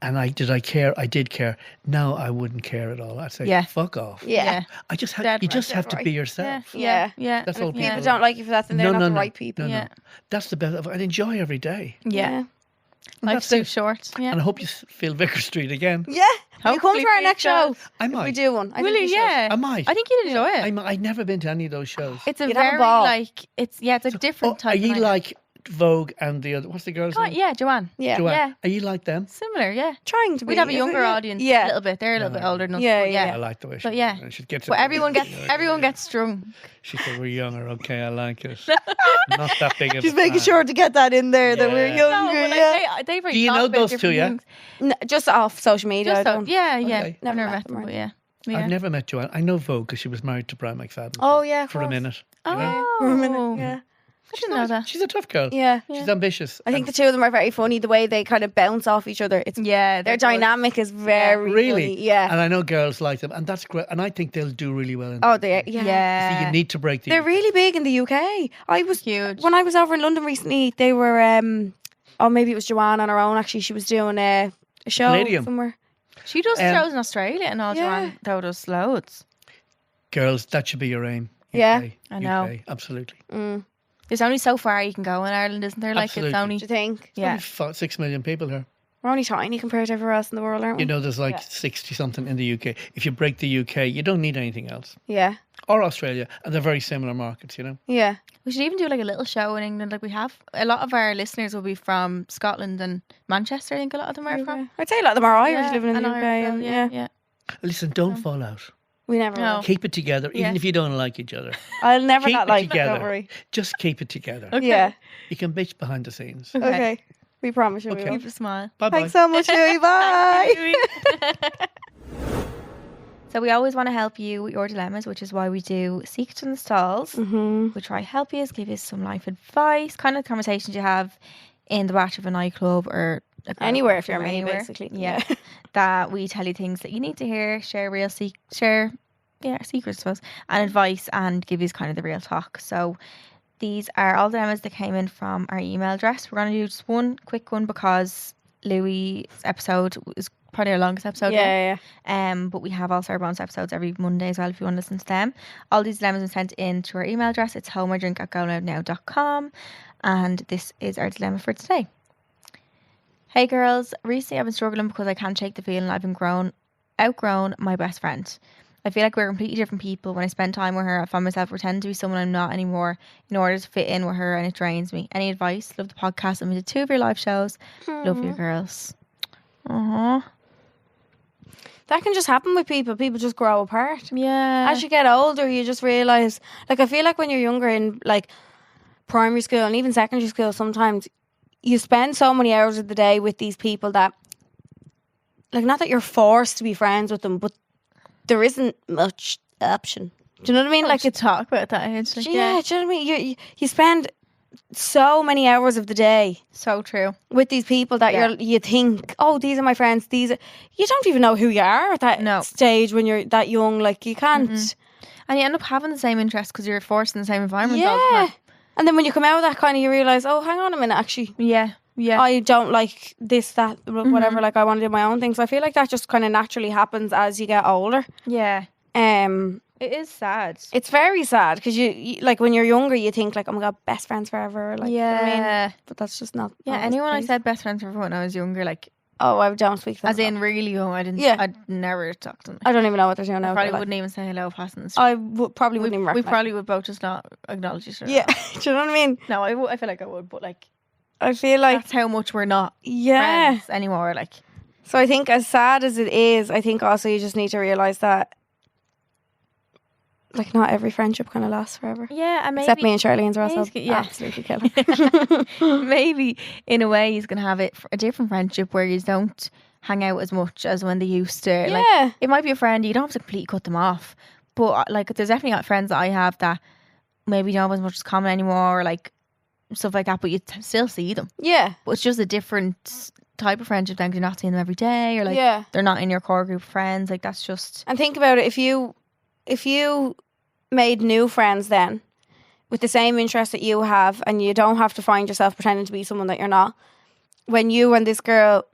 And did I care? I did care. Now I wouldn't care at all. I'd say, fuck off. Yeah. I just have. Dead You right. just have to Right. be yourself. Yeah. Yeah. That's all If people people. don't like you for that, then they're not the right people. No. That's the best. I'd enjoy every day. Yeah. Life's That's too it. short. Yeah. And I hope you feel Vicar Street again. Yeah. Will you come Hopefully to our we next shall. show? I If might. we do one. I Will think you? we should. Yeah. I might. I think you'd enjoy it. I've never been to any of those shows. It's a You'd have a very ball. like it's a different Are type. you of night. like Vogue and the other? What's the girl's name? Yeah, Joanne. Yeah. Joanne. Yeah. Are you like them? Similar. Yeah. Trying to be. We'd have a isn't younger it? audience. Yeah. A little bit. They're a little bit older than us. Yeah, but yeah. I like the way she. But yeah. She gets. But everyone gets drunk. She said we're younger. Okay, I like it. Not that big of She's a making fan. sure to get that in there that we're Yeah. younger. No, but yeah. like, they Do you know those two? Yeah. Just off social media. Just I don't- yeah. Okay. I've never met them, or but yeah. I've never met Joanne. I know Vogue because she was married to Brian McFadden. Oh yeah. of for a course. minute. You know? Oh, For a minute. Yeah. I didn't know that. She's a tough girl. Yeah. She's ambitious. I think the two of them are very funny. The way they kind of bounce off each other. It's Yeah, their they're good. dynamic is very Really? funny. Yeah. And I know girls like them, and that's great. And I think they'll do really well. Oh, they See, yeah. you need to break the. They're really big in the UK. I was Huge. when I was over in London recently. They were maybe it was Joanne on her own. Actually, she was doing a show Palladium. somewhere. She does Um, shows in Australia and all. Yeah. Joanne, though, does loads. Girls, that should be your aim. Yeah. UK, I know. UK, absolutely. There's only so far you can go in Ireland, isn't there? Like Absolutely. it's only Do you think? yeah. Only 6 million people here. We're only tiny compared to everywhere else in the world, aren't we? You know, there's like 60 something in the UK. If you break the UK, you don't need anything else. Yeah. Or Australia, and they're very similar markets. You know. Yeah. We should even do like a little show in England. Like we have a lot of our listeners will be from Scotland and Manchester. I think a lot of them are from. I'd say a lot of them are Irish Yeah, living in the and UK. Irish, and, yeah, yeah. yeah. Listen, don't fall out. We never No. will. Keep it together, even Yeah. if you don't like each other. I'll never Keep not it like that, together. don't worry. Just keep it together. Yeah. You can bitch behind the scenes. Okay. We promise you we will. Keep a smile. Bye bye. Thanks so much, Louie. Bye. So we always want to help you with your dilemmas, which is why we do Secrets in the Stalls. We try to help you, give you some life advice, kind of conversations you have in the back of a nightclub or a girl Anywhere if club you're or me, anywhere. basically. Yeah, that we tell you things that you need to hear, share secrets, I suppose, and advice, and give you kind of the real talk. So these are all the dilemmas that came in from our email address. We're going to do just one quick one because Louis' episode is probably our longest episode. Yeah. But we have also our bonus episodes every Monday as well if you want to listen to them. All these dilemmas are sent in to our email address. It's homeordrink@goloudnow.com. And this is our dilemma for today. Hey girls, recently I've been struggling because I can't shake the feeling I've been outgrown my best friend. I feel like we're completely different people. When I spend time with her, I find myself pretending to be someone I'm not anymore in order to fit in with her, and it drains me. Any advice? Love the podcast. I'm into 2 of your live shows. Love you girls. Aww. That can just happen with people. People just grow apart. Yeah. As you get older, you just realise, like, I feel like when you're younger in, like, primary school and even secondary school, sometimes you spend so many hours of the day with these people that, like, not that you're forced to be friends with them, but there isn't much option. Do you know what I mean? Like, to talk about that age. Like, Yeah, do you know what I mean? You spend so many hours of the day So true. with these people that you think, oh, these are my friends. You don't even know who you are at that stage when you're that young. Like, you can't. And you end up having the same interests because you're forced in the same environment all the Yeah. time. And then when you come out of that kind of, you realise, oh, hang on a minute, actually. Yeah. I don't like this, that, whatever. Like, I want to do my own thing. So I feel like that just kind of naturally happens as you get older. Yeah. It is sad. It's very sad because you like when you're younger, you think like, oh my god, best friends forever. Like, you know what I mean? But that's just not. Yeah, always anyone the I case. said best friends with when I was younger, like, oh, I don't speak to them. as in really young, I didn't. Yeah. I'd never talk to them. I don't even know what they're doing now. Probably Like, wouldn't even say hello passing the street. I probably wouldn't even We recognise. probably would both just not acknowledge each other. Yeah, do you know what I mean? No, I feel like I would, but like I feel like that's how much we're not yeah. friends anymore. Like, So I think as sad as it is, I think also you just need to realise that like not every friendship kind of lasts forever. yeah, and maybe Except me and Charleen's are also absolutely killer. maybe in a way he's gonna have a different friendship where you don't hang out as much as when they used to. Like, Yeah. it might be a friend, you don't have to completely cut them off, but like there's definitely got friends that I have that maybe don't have as much as common anymore, or like stuff like that, but you still see them. Yeah. But it's just a different type of friendship then, 'cause you're not seeing them every day, or like they're not in your core group of friends. Like that's just... And think about it, if you made new friends then with the same interests that you have, and you don't have to find yourself pretending to be someone that you're not, when you and this girl,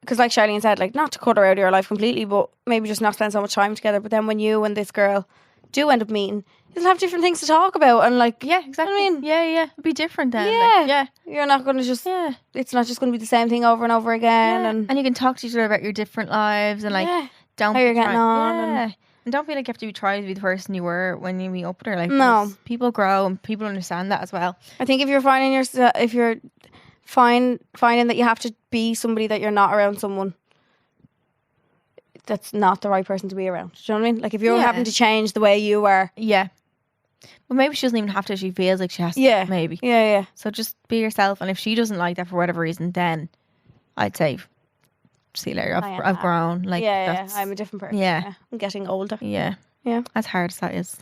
because like Charlene said, like not to cut her out of your life completely, but maybe just not spend so much time together, but then when you and this girl do end up meeting, you'll have different things to talk about, and like, yeah, exactly. I mean, yeah, it'd be different then. Yeah, like, you're not going to just, it's not just going to be the same thing over and over again, and you can talk to each other about your different lives, and like, don't how you're getting on, and don't feel like you have to try to be the person you were when you meet up with her. Like, no, people grow and people understand that as well. I think if you're finding that you have to be somebody that you're not around someone, that's not the right person to be around. Do you know what I mean? Like if you're having to change the way you are. Yeah. Well, maybe she doesn't even have to. She feels like she has to. Yeah. Maybe. Yeah. So just be yourself. And if she doesn't like that for whatever reason, then I'd say, see you later. I've grown. Like, I'm a different person. Yeah. I'm getting older. Yeah. As hard as that is.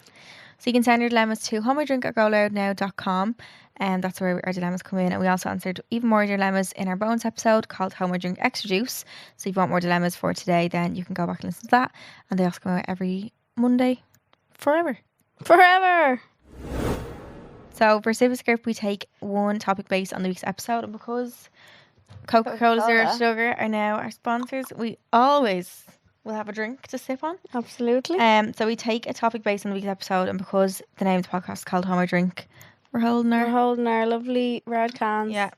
So you can send your dilemmas to homeidrink@goloudnow.com, and that's where our dilemmas come in. And we also answered even more dilemmas in our bonus episode called Home I Drink Extra Juice. So if you want more dilemmas for today, then you can go back and listen to that. And they also come out every Monday forever. So for Civic Script, we take one topic based on the week's episode, and because Coca-Cola Zero Sugar are now our sponsors, we always will have a drink to sip on. Absolutely. So we take a topic based on the week's episode, and because the name of the podcast is called Home I Drink, we're holding our lovely red cans. Yeah.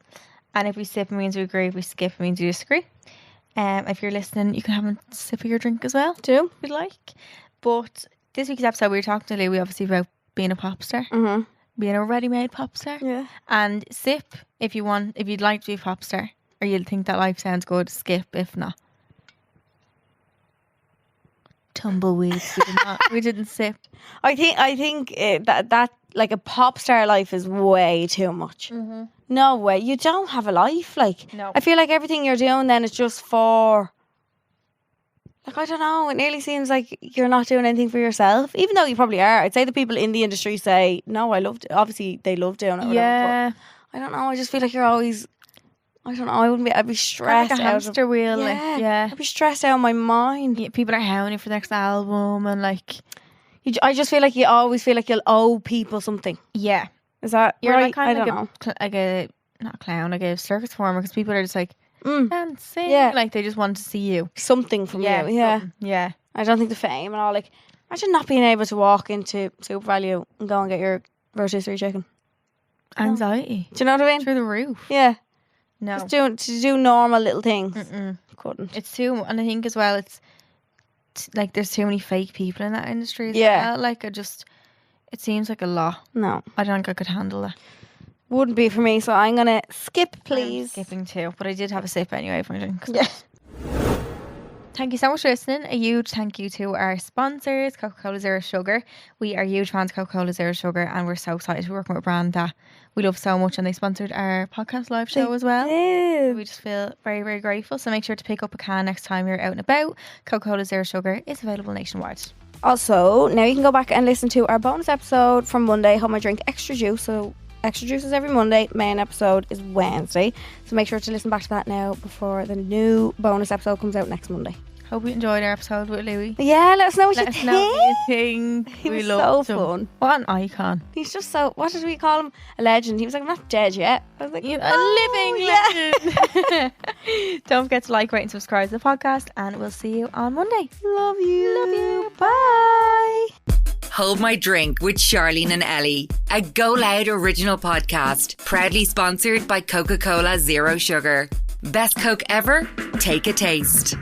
And if we sip, it means we agree. If we skip, it means we disagree. If you're listening, you can have a sip of your drink as well, too, if you'd like. But this week's episode, we were talking to Louie, obviously, about being a pop star. Mm-hmm. Being a ready-made pop star. Yeah. And sip if you'd like to be a pop star, or you think that life sounds good. Skip if not. Tumbleweeds. We didn't sip. I think that like a pop star life is way too much. Mm-hmm. No way. You don't have a life. Like, no. I feel like everything you're doing then is just for, like, I don't know, it nearly seems like you're not doing anything for yourself, even though you probably are. I'd say the people in the industry say, no, I loved it. Obviously they love doing it. Yeah. But I don't know. I just feel like you're always, I don't know, I'd be stressed like a hamster wheel. Yeah. I'd be stressed out of my mind. Yeah, people are hounding for the next album, and like, I just feel like you always feel like you'll owe people something. Yeah. Is that you're right? like kind of not a clown, like a circus performer, because people are just like dancing. Yeah. Like they just want to see you. Something from you. Yeah. Yeah. I don't think the fame and all, like, imagine not being able to walk into Super Value and go and get your rotisserie chicken. Anxiety. Do you know what I mean? Through the roof. Yeah. No. Just to do normal little things. Couldn't. It's too, and I think as well, it's like there's too many fake people in that industry as well. Like it seems like a lot. No. I don't think I could handle that. Wouldn't be for me, so I'm going to skip, please. I'm skipping too, but I did have a sip anyway from my drink. Yeah. Thank you so much for listening. A huge thank you to our sponsors, Coca-Cola Zero Sugar. We are huge fans of Coca-Cola Zero Sugar, and we're so excited to be working with a brand that we love so much, and they sponsored our podcast live show as well. We just feel very, very grateful. So make sure to pick up a can next time you're out and about. Coca-Cola Zero Sugar is available nationwide. Also, now you can go back and listen to our bonus episode from Monday, Home I Drink Extra Juice. So Extra Juice is every Monday, main episode is Wednesday. So make sure to listen back to that now before the new bonus episode comes out next Monday. Hope you enjoyed our episode with Louie. Yeah, let us know what you think. He was so fun. What an icon. He's just so, what did we call him? A legend. He was like, I'm not dead yet. I was like, a living legend. Don't forget to like, rate and subscribe to the podcast, and we'll see you on Monday. Love you. Bye. Hold My Drink with Charleen and Ellie, a GoLoud original podcast, proudly sponsored by Coca-Cola Zero Sugar. Best Coke ever? Take a taste.